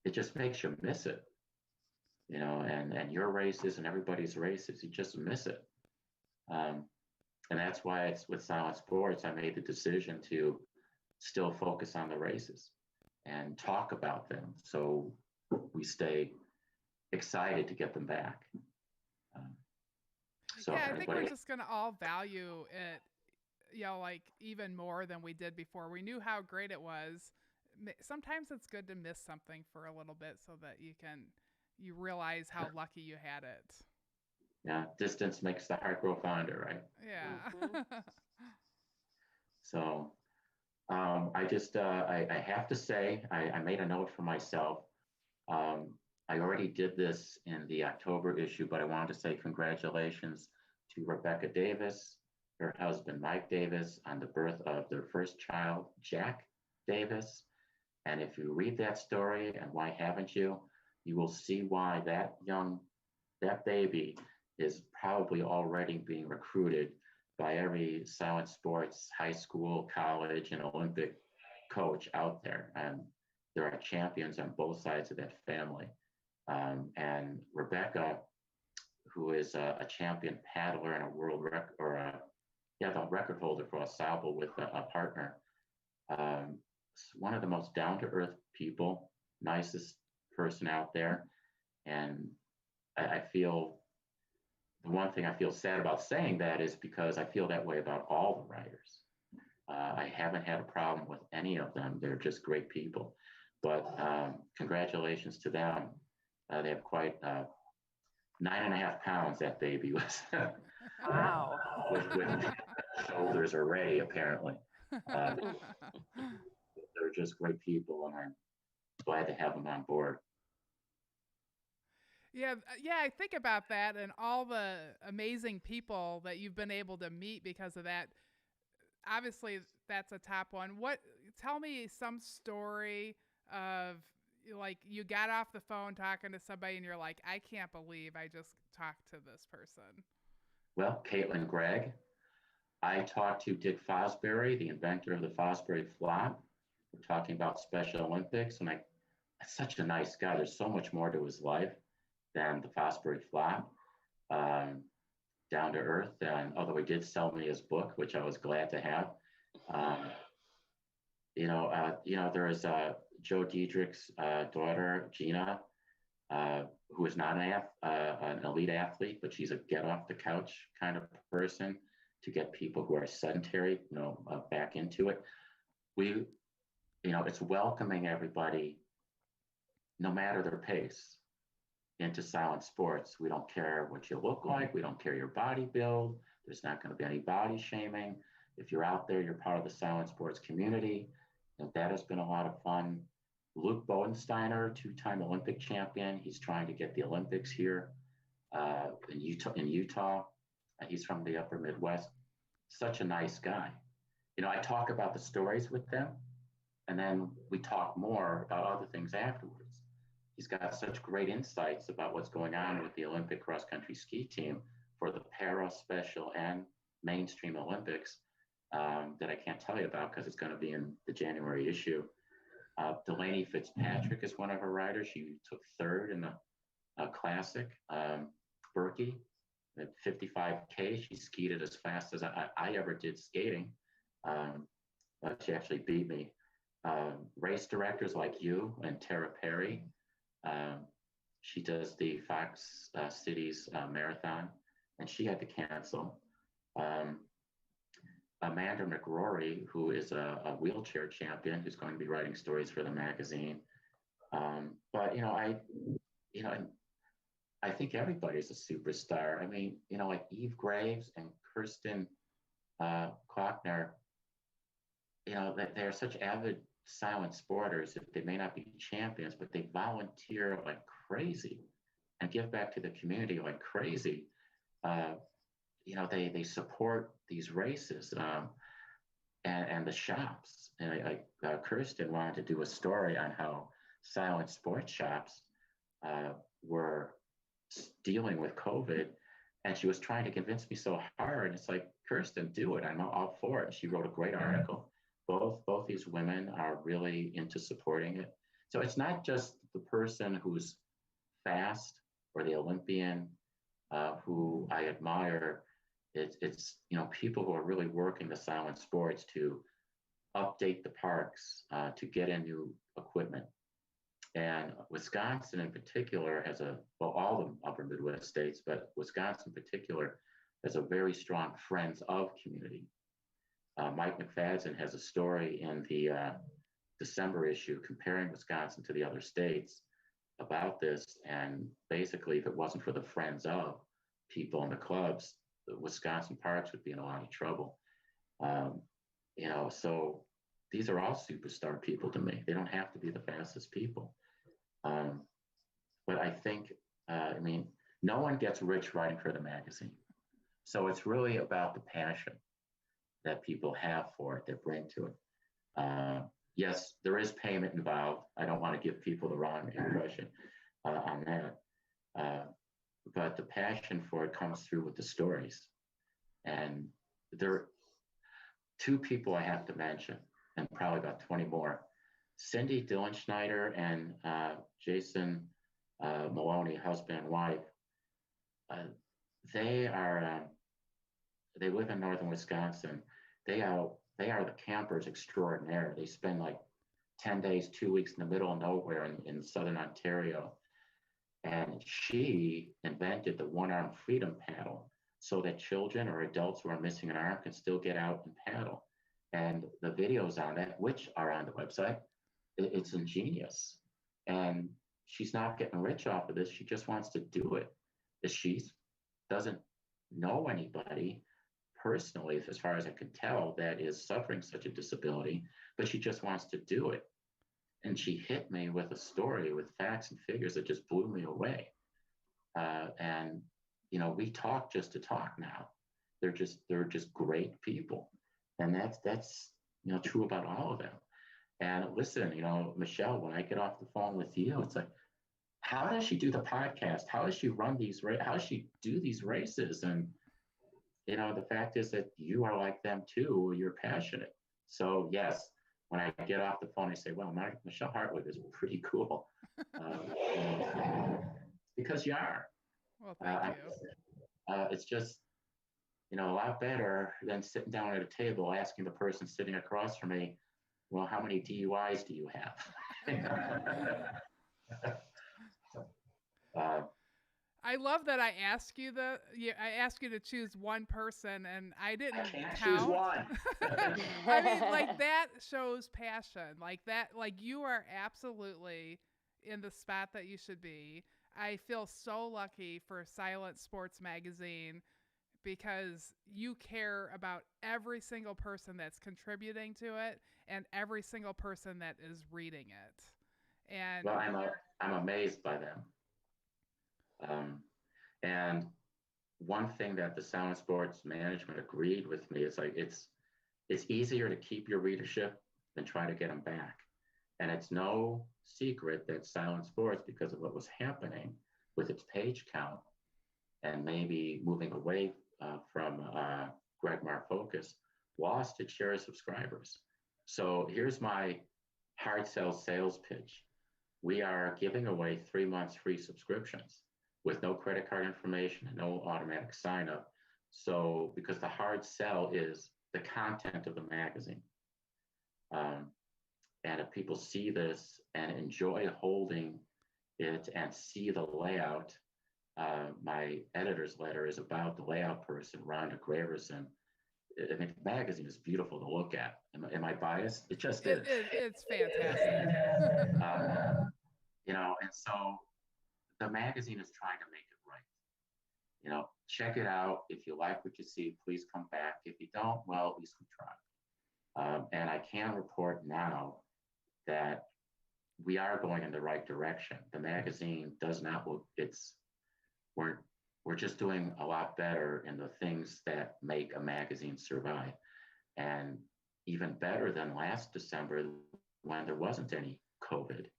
it just makes you miss it. And your races and everybody's races, you just miss it. And that's why it's with Silent Sports, I made the decision to still focus on the races and talk about them, so we stay excited to get them back. I think we're just going to all value it, like even more than we did before. We knew how great it was. Sometimes it's good to miss something for a little bit so that you realize how lucky you had it. Yeah, distance makes the heart grow fonder, right? Yeah. Mm-hmm. So I have to say, I made a note for myself. I already did this in the October issue, but I wanted to say congratulations to Rebecca Davis, her husband, Mike Davis, on the birth of their first child, Jack Davis. And if you read that story, and why haven't you, you will see why that baby is probably already being recruited by every Silent Sports high school, college, and Olympic coach out there. And there are champions on both sides of that family. And Rebecca, who is a champion paddler and a world record, the record holder for a sable with a partner, one of the most down-to-earth people, nicest person out there. And I feel, the one thing I feel sad about saying that is because I feel that way about all the writers. I haven't had a problem with any of them. They're just great people. But congratulations to them. They have quite 9.5 pounds, that baby was. Wow. with shoulders already, apparently. They're just great people, and I'm glad to have them on board. Yeah, I think about that and all the amazing people that you've been able to meet because of that. obviously that's a top one. Tell me some story of like you got off the phone talking to somebody and you're like, I can't believe I just talked to this person. Well, Caitlin Gregg. I talked to Dick Fosbury, the inventor of the Fosbury flop. We're talking about Special Olympics, and that's such a nice guy. There's so much more to his life than the Fosbury flop. Down to earth, and although he did sell me his book, which I was glad to have. Um, there is Joe Diedrich's daughter, Gina, who is not an elite athlete, but she's a get off the couch kind of person to get people who are sedentary, back into it. It's welcoming everybody, no matter their pace, into silent sports. We don't care what you look like. We don't care your body build. There's not going to be any body shaming. If you're out there, you're part of the silent sports community. And that has been a lot of fun. Luke Bodensteiner, two-time Olympic champion. He's trying to get the Olympics here in Utah. He's from the upper Midwest. Such a nice guy. I talk about the stories with them, and then we talk more about other things afterwards. He's got such great insights about what's going on with the Olympic cross-country ski team for the para, special, and mainstream Olympics that I can't tell you about because it's going to be in the January issue. Delaney Fitzpatrick is one of her riders. She took third in the classic, Berkey, at 55K. She skied it as fast as I ever did skating. But she actually beat me. Race directors like you and Tara Perry. She does the Fox Cities marathon, and she had to cancel. Amanda McRory, who is a wheelchair champion, who's going to be writing stories for the magazine. But I think everybody's a superstar. I mean, like Eve Graves and Kirsten Klockner. They're such avid silent sporters. If they may not be champions, but they volunteer like crazy and give back to the community like crazy. They support these races and the shops. And Kirsten wanted to do a story on how silent sports shops were dealing with COVID, and she was trying to convince me so hard. It's like, Kirsten, do it. I'm all for it. She wrote a great article. Both these women are really into supporting it. So it's not just the person who's fast or the Olympian who I admire. It's people who are really working the silent sports to update the parks, to get in new equipment. And Wisconsin in particular all the upper Midwest states, but Wisconsin in particular has a very strong Friends of community. Mike McFadden has a story in the December issue comparing Wisconsin to the other states about this. And basically, if it wasn't for the Friends of people in the clubs, the Wisconsin parks would be in a lot of trouble. So these are all superstar people to me. They don't have to be the fastest people. But I think, no one gets rich writing for the magazine. So it's really about the passion that people have for it, they bring to it. Yes, there is payment involved. I don't want to give people the wrong impression on that. But the passion for it comes through with the stories. And there are two people I have to mention, and probably about 20 more. Cindy Dillenschneider and Jason Maloney, husband and wife. They live in northern Wisconsin. They are the campers extraordinaire. They spend like 10 days, 2 weeks in the middle of nowhere in southern Ontario. And she invented the one-arm freedom paddle so that children or adults who are missing an arm can still get out and paddle. And the videos on that, which are on the website, it's ingenious. And she's not getting rich off of this. She just wants to do it. She doesn't know anybody personally, as far as I can tell, that is suffering such a disability, but she just wants to do it. And she hit me with a story with facts and figures that just blew me away. We talk just to talk now. They're just great people. And that's true about all of them. And listen, Michelle, when I get off the phone with you, it's like, how does she do the podcast? How does she run these how does she do these races? And the fact is that you are like them too. You're passionate. So yes, when I get off the phone, I say, well, Michelle Hartwig is pretty cool. Because you are. Well, thank you. It's just, a lot better than sitting down at a table asking the person sitting across from me, well, how many DUIs do you have? I love that I ask you I ask you to choose one person, and I didn't can't count. choose one. I mean, like, that shows passion. Like that, like, you are absolutely in the spot that you should be. I feel so lucky for Silent Sports Magazine because you care about every single person that's contributing to it and every single person that is reading it. And well, I'm amazed by them. And one thing that the Silent Sports management agreed with me is like it's easier to keep your readership than try to get them back. And it's no secret that Silent Sports, because of what was happening with its page count and maybe moving away from Greg Marr focus, lost its share of subscribers. So here's my hard sell sales pitch. We are giving away 3 months free subscriptions with no credit card information and no automatic sign up. So because the hard sell is the content of the magazine. And if people see this and enjoy holding it and see the layout, my editor's letter is about the layout person, Rhonda Graverson. I mean, the magazine is beautiful to look at. Am I biased? It just is. It's fantastic. And so the magazine is trying to make it right. Check it out. If you like what you see, please come back. If you don't, well, at least we tried. And I can report now that we are going in the right direction. The magazine does not look, we're just doing a lot better in the things that make a magazine survive. And even better than last December when there wasn't any COVID.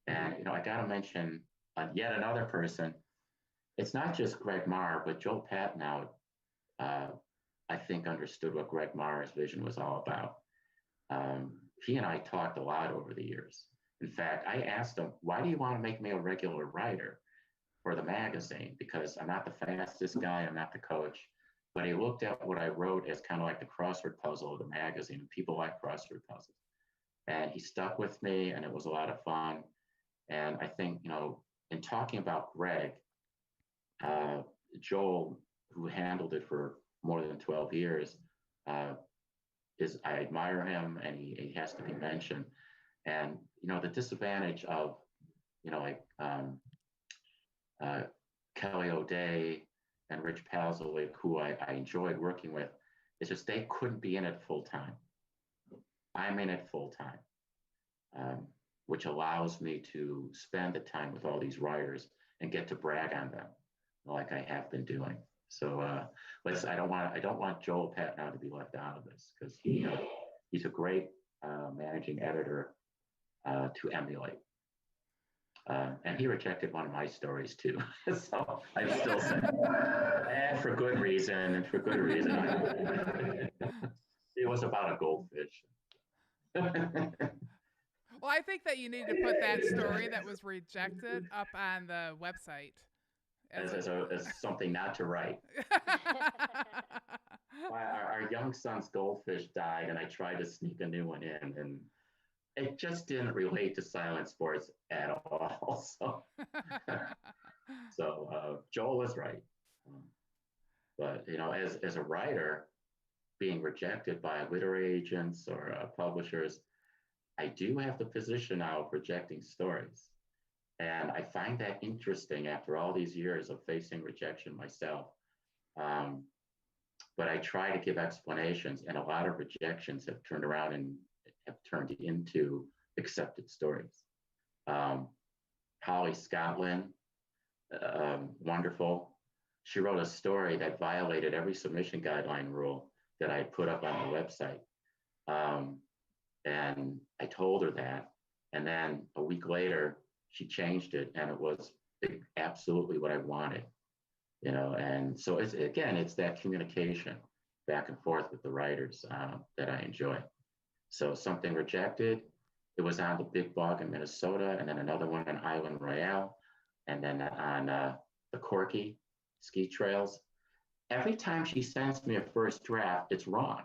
And, I got to mention yet another person. It's not just Greg Marr, but Joel Patnow, I think, understood what Greg Marr's vision was all about. He and I talked a lot over the years. In fact, I asked him, why do you want to make me a regular writer for the magazine? Because I'm not the fastest guy, I'm not the coach. But he looked at what I wrote as kind of like the crossword puzzle of the magazine, and people like crossword puzzles. And he stuck with me, and it was a lot of fun. And I think, in talking about Greg, Joel, who handled it for more than 12 years, I admire him, and he has to be mentioned. And the disadvantage of Kelly O'Day and Rich Pazlick, who I enjoyed working with, is just they couldn't be in it full time. I'm in it full time, which allows me to spend the time with all these writers and get to brag on them, like I have been doing. So I don't want Joel Patnow to be left out of this, because he's a great managing editor to emulate. And he rejected one of my stories too. So I'm still saying, and for good reason, It was about a goldfish. Well, I think that you need to put that story that was rejected up on the website as something not to write. Our young son's goldfish died, and I tried to sneak a new one in, and it just didn't relate to Silent Sports at all. So Joel was right. But as a writer, being rejected by literary agents or publishers, I do have the position now of rejecting stories. And I find that interesting after all these years of facing rejection myself. But I try to give explanations, and a lot of rejections have turned around and have turned into accepted stories. Holly Scotland, wonderful. She wrote a story that violated every submission guideline rule, that I put up on the website. And I told her that. And then a week later, she changed it, and it was absolutely what I wanted, And so it's that communication back and forth with the writers that I enjoy. So something rejected, it was on the Big Bog in Minnesota, and then another one on Island Royale, and then on the Corky ski trails. Every time she sends me a first draft, it's wrong.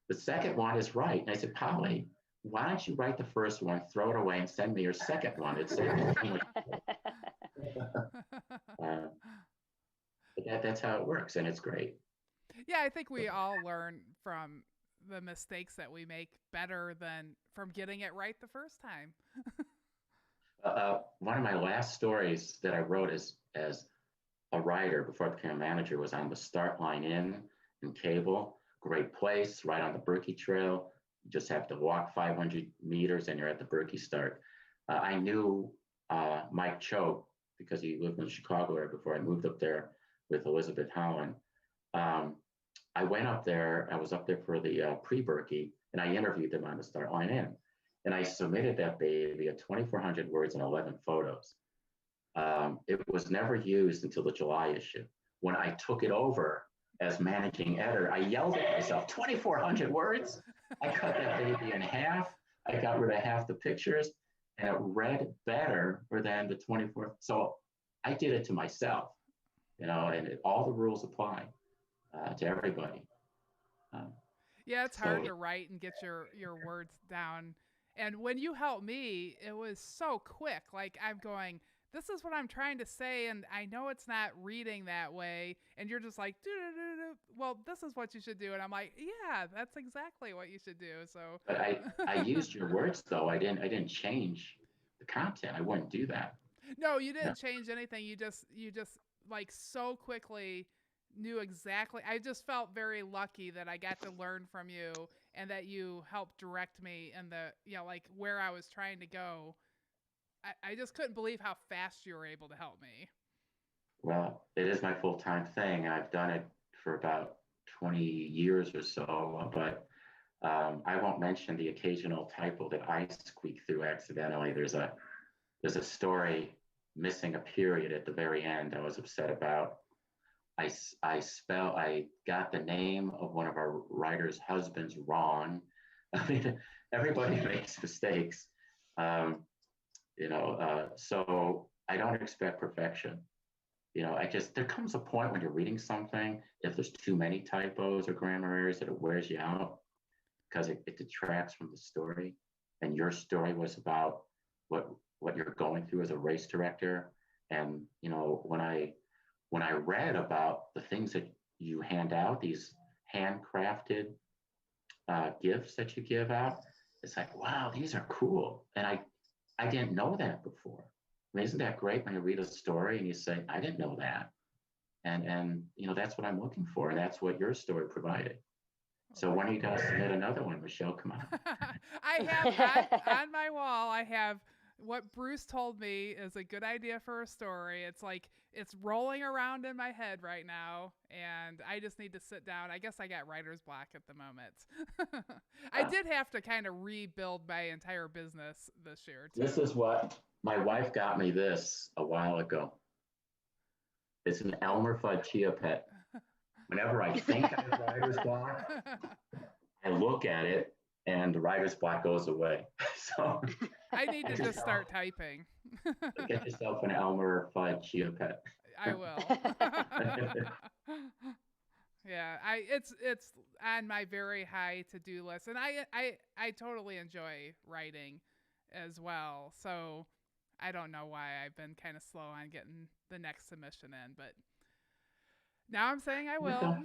The second one is right. And I said, Polly, why don't you write the first one, throw it away, and send me your second one? It's but that's how it works, and it's great. Yeah, I think we all learn from the mistakes that we make better than from getting it right the first time. One of my last stories that I wrote as a writer before I became a manager was on the Start Line Inn in Cable. Great place, right on the Berkey Trail. You just have to walk 500 meters and you're at the Berkey Start. I knew Mike Choate because he lived in the Chicago area before I moved up there with Elizabeth Holland. I went up there, I was up there for the pre-Berkey, and I interviewed them on the Start Line Inn. And I submitted that baby at 2,400 words and 11 photos. It was never used until the July issue. When I took it over as managing editor, I yelled at myself, 2,400 words? I cut that baby in half. I got rid of half the pictures, and it read better than the 24. So I did it to myself, and all the rules apply to everybody. Yeah, it's hard to write and get your words down. And when you helped me, it was so quick. Like I'm going, this is what I'm trying to say, and I know it's not reading that way. And you're just like, well, this is what you should do. And I'm like, yeah, that's exactly what you should do. So, but I used your words though. I didn't change the content. I wouldn't do that. No, you didn't change anything. You just like so quickly knew exactly. I just felt very lucky that I got to learn from you and that you helped direct me and like where I was trying to go. I just couldn't believe how fast you were able to help me. Well, it is my full-time thing. I've done it for about 20 years or so, but I won't mention the occasional typo that I squeak through accidentally. There's a story missing a period at the very end I was upset about. I got the name of one of our writers' husbands wrong. I mean, everybody makes mistakes. So I don't expect perfection. There comes a point when you're reading something, if there's too many typos or grammar errors, that it wears you out because it detracts from the story. And your story was about what you're going through as a race director. And, when I read about the things that you hand out, these handcrafted gifts that you give out, it's like, wow, these are cool. And I didn't know that before. I mean, isn't that great when you read a story and you say, I didn't know that. And that's what I'm looking for. And that's what your story provided. So when are you going to submit another one, Michelle? Come on. I have on my wall, I have what Bruce told me is a good idea for a story. It's like, it's rolling around in my head right now, and I just need to sit down. I guess I got writer's block at the moment. I did have to kind of rebuild my entire business this year, too. This is what my wife got me this a while ago. It's an Elmer Fudd Chia Pet. Whenever I think I have writer's block, I look at it, and the writer's block goes away. So I need to just start typing. Get yourself an Elmer Fudd Chia Pet. I will. Yeah, it's on my very high to-do list, and I totally enjoy writing as well. So I don't know why I've been kind of slow on getting the next submission in, but now I'm saying I will.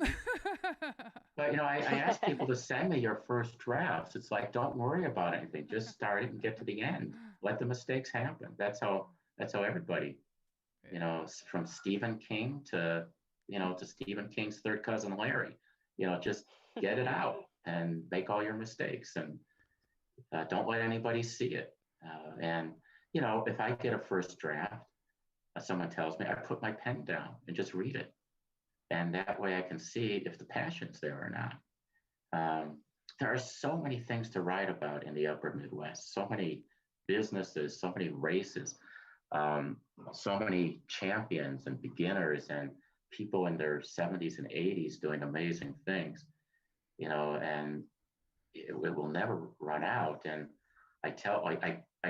But I ask people to send me your first drafts. It's like, don't worry about anything. Just start it and get to the end. Let the mistakes happen. That's how everybody, from Stephen King to Stephen King's third cousin Larry, just get it out and make all your mistakes and don't let anybody see it. And if I get a first draft, someone tells me, I put my pen down and just read it. And that way I can see if the passion's there or not. There are so many things to write about in the upper Midwest, so many businesses, so many races, um, so many champions and beginners and people in their 70s and 80s doing amazing things, and it will never run out. And I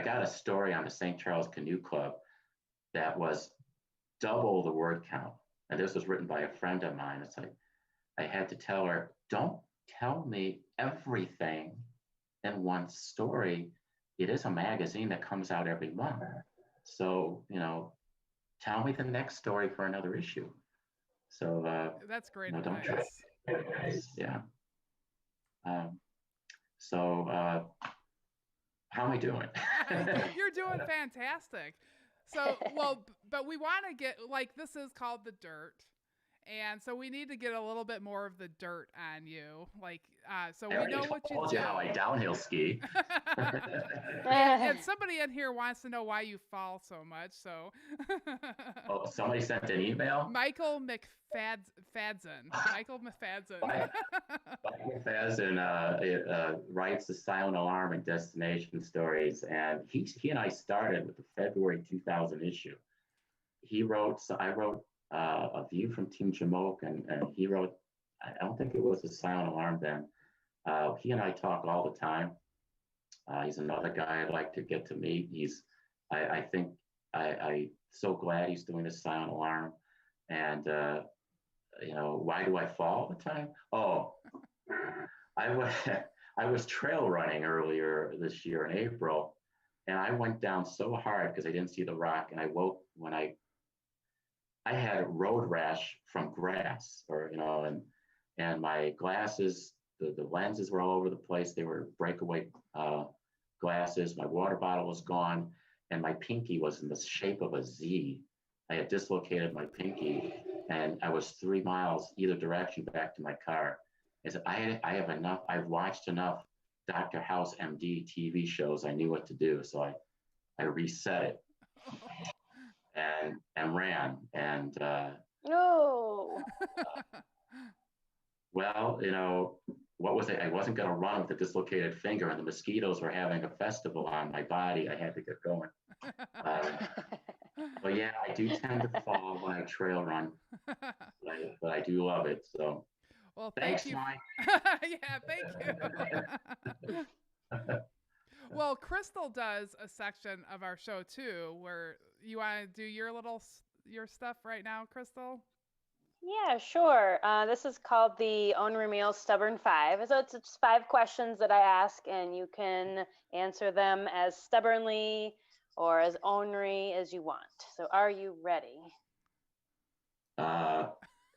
got a story on the St. Charles Canoe Club that was double the word count. And this was written by a friend of mine. It's like, I had to tell her, don't tell me everything in one story. It is a magazine that comes out every month. So, tell me the next story for another issue. So, That's great don't try. advice. Yeah. Um, so, how am I doing? You're doing fantastic. So, but we want to get, like, this is called The Dirt. And so we need to get a little bit more of the dirt on you. Like, so we know what you told do. You how I downhill ski. and somebody in here wants to know why you fall so much. So, Somebody sent an email. Michael McFadden. Michael McFadden writes the Silent Alarm and Destination Stories, and he and I started with the February 2000 issue. I wrote A View from Team Jamoke, and he wrote, I don't think it was a Silent Alarm then. He and I talk all the time. He's another guy I'd like to get to meet. I think I'm so glad he's doing this Silent Alarm. And, why do I fall all the time? Oh, I was trail running earlier this year in April, and I went down so hard because I didn't see the rock, and I woke when I had road rash from grass, and my glasses, the lenses were all over the place. They were breakaway glasses. My water bottle was gone, and my pinky was in the shape of a Z. I had dislocated my pinky, and I was 3 miles either direction back to my car. I said, I have enough. I've watched enough Dr. House MD TV shows. I knew what to do, so I reset it. And ran. And no. Well, what was it? I wasn't going to run with a dislocated finger, and the mosquitoes were having a festival on my body. I had to get going. But yeah, I do tend to fall when I trail run, but I do love it. So, well, thanks, thank you. Mike. Yeah, thank you. Well, Crystal does a section of our show too, where you want to do your stuff right now, Crystal. Yeah, sure. This is called the Ornery Mule Stubborn 5. So it's just 5 questions that I ask, and you can answer them as stubbornly or as ornery as you want. So are you ready?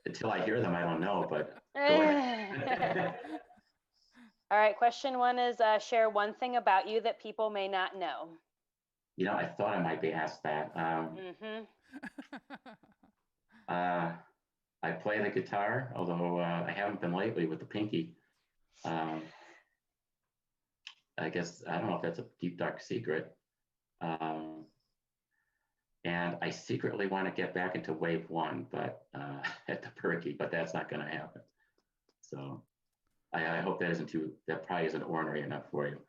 Until I hear them, I don't know, but go ahead. All right, question 1 is share one thing about you that people may not know. I thought I might be asked that. I play the guitar, although I haven't been lately with the pinky. I guess, I don't know if that's a deep, dark secret. And I secretly want to get back into wave 1, but at the Perky, but that's not going to happen. So I hope that probably isn't ornery enough for you.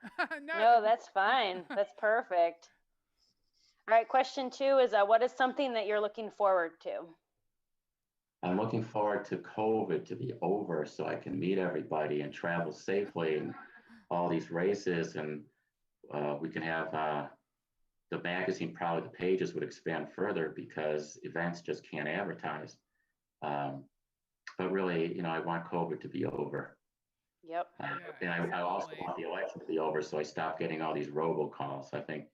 No, that's fine. That's perfect. All right, question 2 is what is something that you're looking forward to? I'm looking forward to COVID to be over so I can meet everybody and travel safely and all these races, and we can have the magazine, probably the pages would expand further because events just can't advertise. But really, I want COVID to be over. Yep. And I also want the election to be over so I stop getting all these robocalls. I think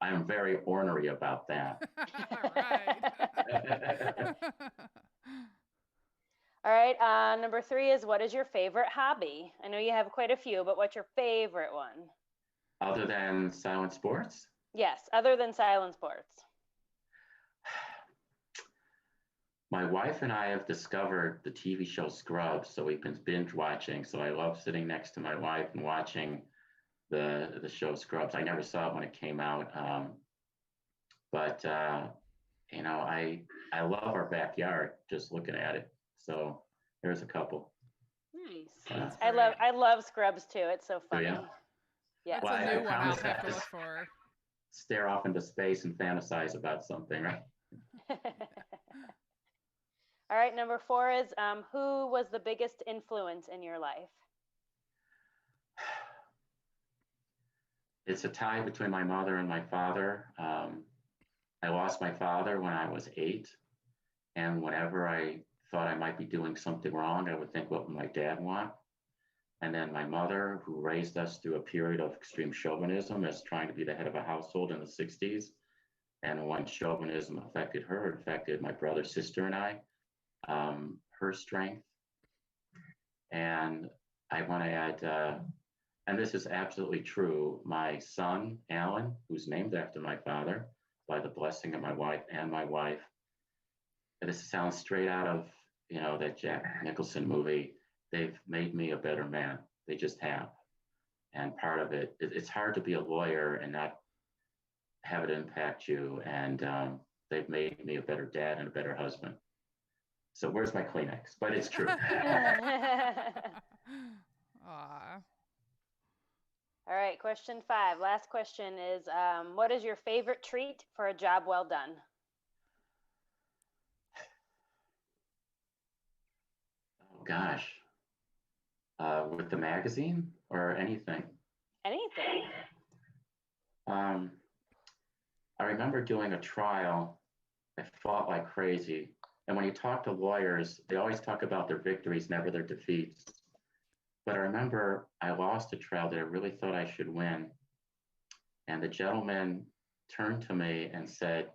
I'm very ornery about that. All right, number 3 is what is your favorite hobby? I know you have quite a few, but what's your favorite one? Other than silent sports? Yes, other than silent sports. My wife and I have discovered the TV show Scrubs, so we've been binge watching. So I love sitting next to my wife and watching the show Scrubs. I never saw it when it came out, but I love our backyard just looking at it. So there's a couple. Nice. That's I great. love Scrubs too. It's so Do funny. you? Yes. That's Well, a I new one I'll promise have not to to look for. stare off into space and fantasize about something, right? All right, number 4 is who was the biggest influence in your life? It's a tie between my mother and my father. I lost my father when I was 8, and whenever I thought I might be doing something wrong, I would think, what would my dad want? And then my mother, who raised us through a period of extreme chauvinism as trying to be the head of a household in the 60s. And when chauvinism affected her, it affected my brother, sister, and I, her strength. And I want to add, and this is absolutely true, my son, Alan, who's named after my father by the blessing of my wife and my wife. And this sounds straight out of, that Jack Nicholson movie. They've made me a better man. They just have. And part of it's hard to be a lawyer and not have it impact you. And they've made me a better dad and a better husband. So where's my Kleenex? But it's true. Aw. All right, question 5. Last question is what is your favorite treat for a job well done? Oh, gosh. With the magazine or anything? Anything. I remember doing a trial. I fought like crazy. And when you talk to lawyers, they always talk about their victories, never their defeats. But I remember I lost a trial that I really thought I should win. And the gentleman turned to me and said,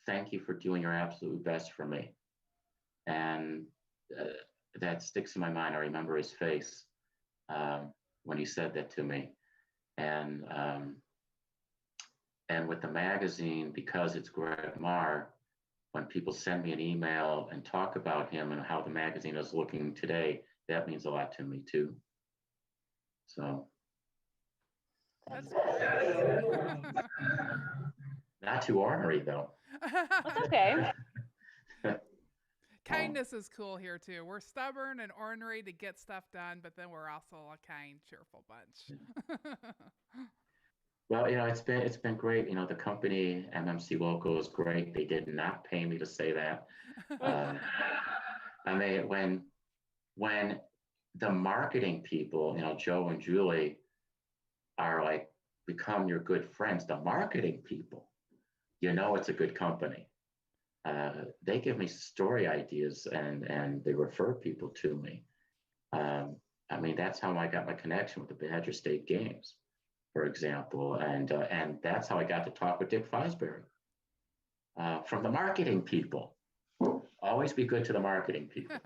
thank you for doing your absolute best for me. And that sticks in my mind. I remember his face when he said that to me. And with the magazine, because it's Greg Marr, when people send me an email and talk about him and how the magazine is looking today, that means a lot to me too. So That's great. not too ornery though. That's okay. Kindness is cool here too. We're stubborn and ornery to get stuff done, but then we're also a kind, cheerful bunch. Well, it's been great. The company MMC Local is great. They did not pay me to say that. I mean, when the marketing people, Joe and Julie, are like become your good friends, the marketing people, it's a good company. They give me story ideas and they refer people to me. I mean, that's how I got my connection with the Badger State Games, for example, and that's how I got to talk with Dick Fosbury from the marketing people. Always be good to the marketing people.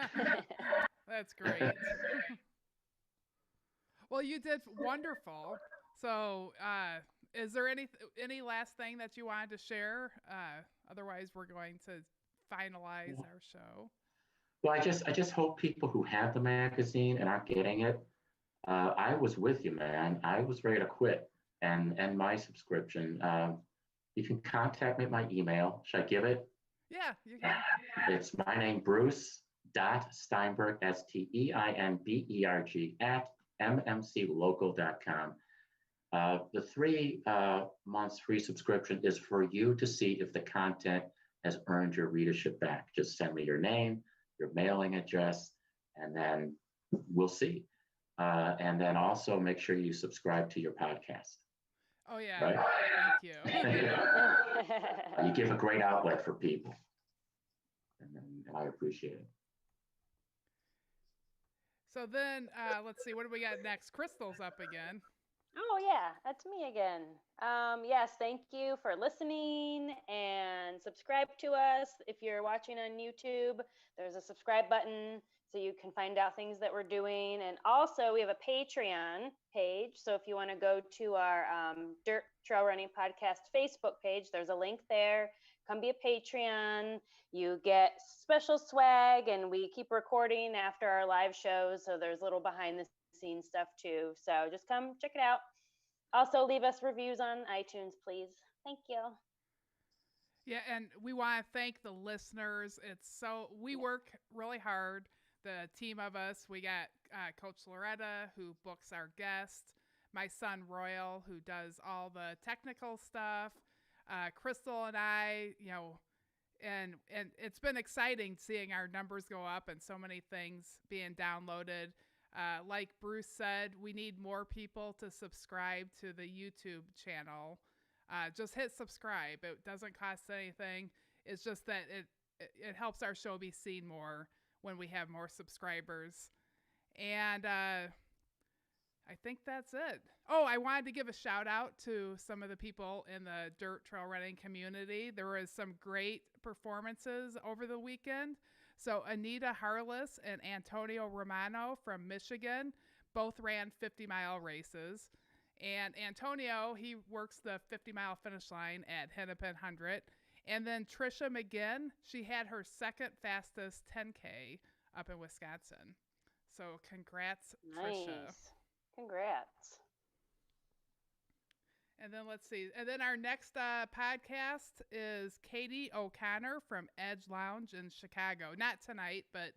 That's great. Well, you did wonderful. So, is there any last thing that you wanted to share? Otherwise, we're going to finalize our show. Well, I just hope people who have the magazine and aren't getting it. I was with you, man. I was ready to quit and end my subscription. You can contact me at my email. Should I give it? Yeah, you can. It's my name, Bruce.Steinberg, Steinberg @mmclocal.com. The 3 months free subscription is for you to see if the content has earned your readership back. Just send me your name, your mailing address, and then we'll see. And then also make sure you subscribe to your podcast. Oh, yeah. Right? Thank you. You give a great outlet for people. And I appreciate it. So then, let's see, what do we got next? Crystal's up again. Oh, yeah, that's me again. Yes, thank you for listening and subscribe to us. If you're watching on YouTube, there's a subscribe button so you can find out things that we're doing. And also, we have a Patreon page. So if you want to go to our Dirt Trail Running Podcast Facebook page, there's a link there. Come be a Patreon. You get special swag, and we keep recording after our live shows. So there's little behind the scenes stuff too. So just come check it out. Also, leave us reviews on iTunes, please. Thank you. Yeah, and we want to thank the listeners. We work really hard the team of us. We got Coach Loretta, who books our guests, my son Royal, who does all the technical stuff, Crystal and I, and it's been exciting seeing our numbers go up and so many things being downloaded. Like Bruce said, we need more people to subscribe to the YouTube channel. Just hit subscribe. It doesn't cost anything. It's just that it helps our show be seen more when we have more subscribers. And I think that's it. Oh, I wanted to give a shout out to some of the people in the dirt trail running community. There was some great performances over the weekend. So Anita Harless and Antonio Romano from Michigan both ran 50-mile races. And Antonio, he works the 50-mile finish line at Hennepin 100. And then Trisha McGinn, she had her second fastest 10K up in Wisconsin. So congrats, Trisha. Nice. Congrats. And then let's see. And then our next podcast is Katie O'Connor from Edge Lounge in Chicago. Not tonight, but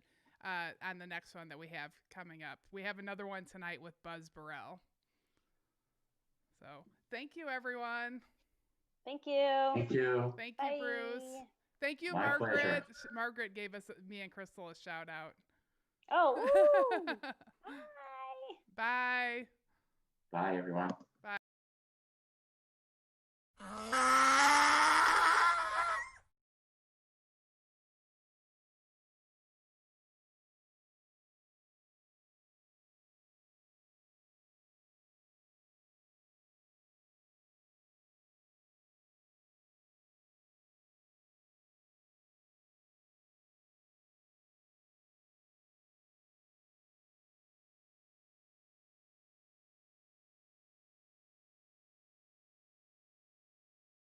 on the next one that we have coming up. We have another one tonight with Buzz Burrell. So thank you, everyone. Thank you. Thank you. Thank Bye. you, Bruce. Thank you, My Margaret. pleasure. Margaret gave us, me and Crystal, a shout out. Oh, woo. Bye. Bye. Bye, everyone.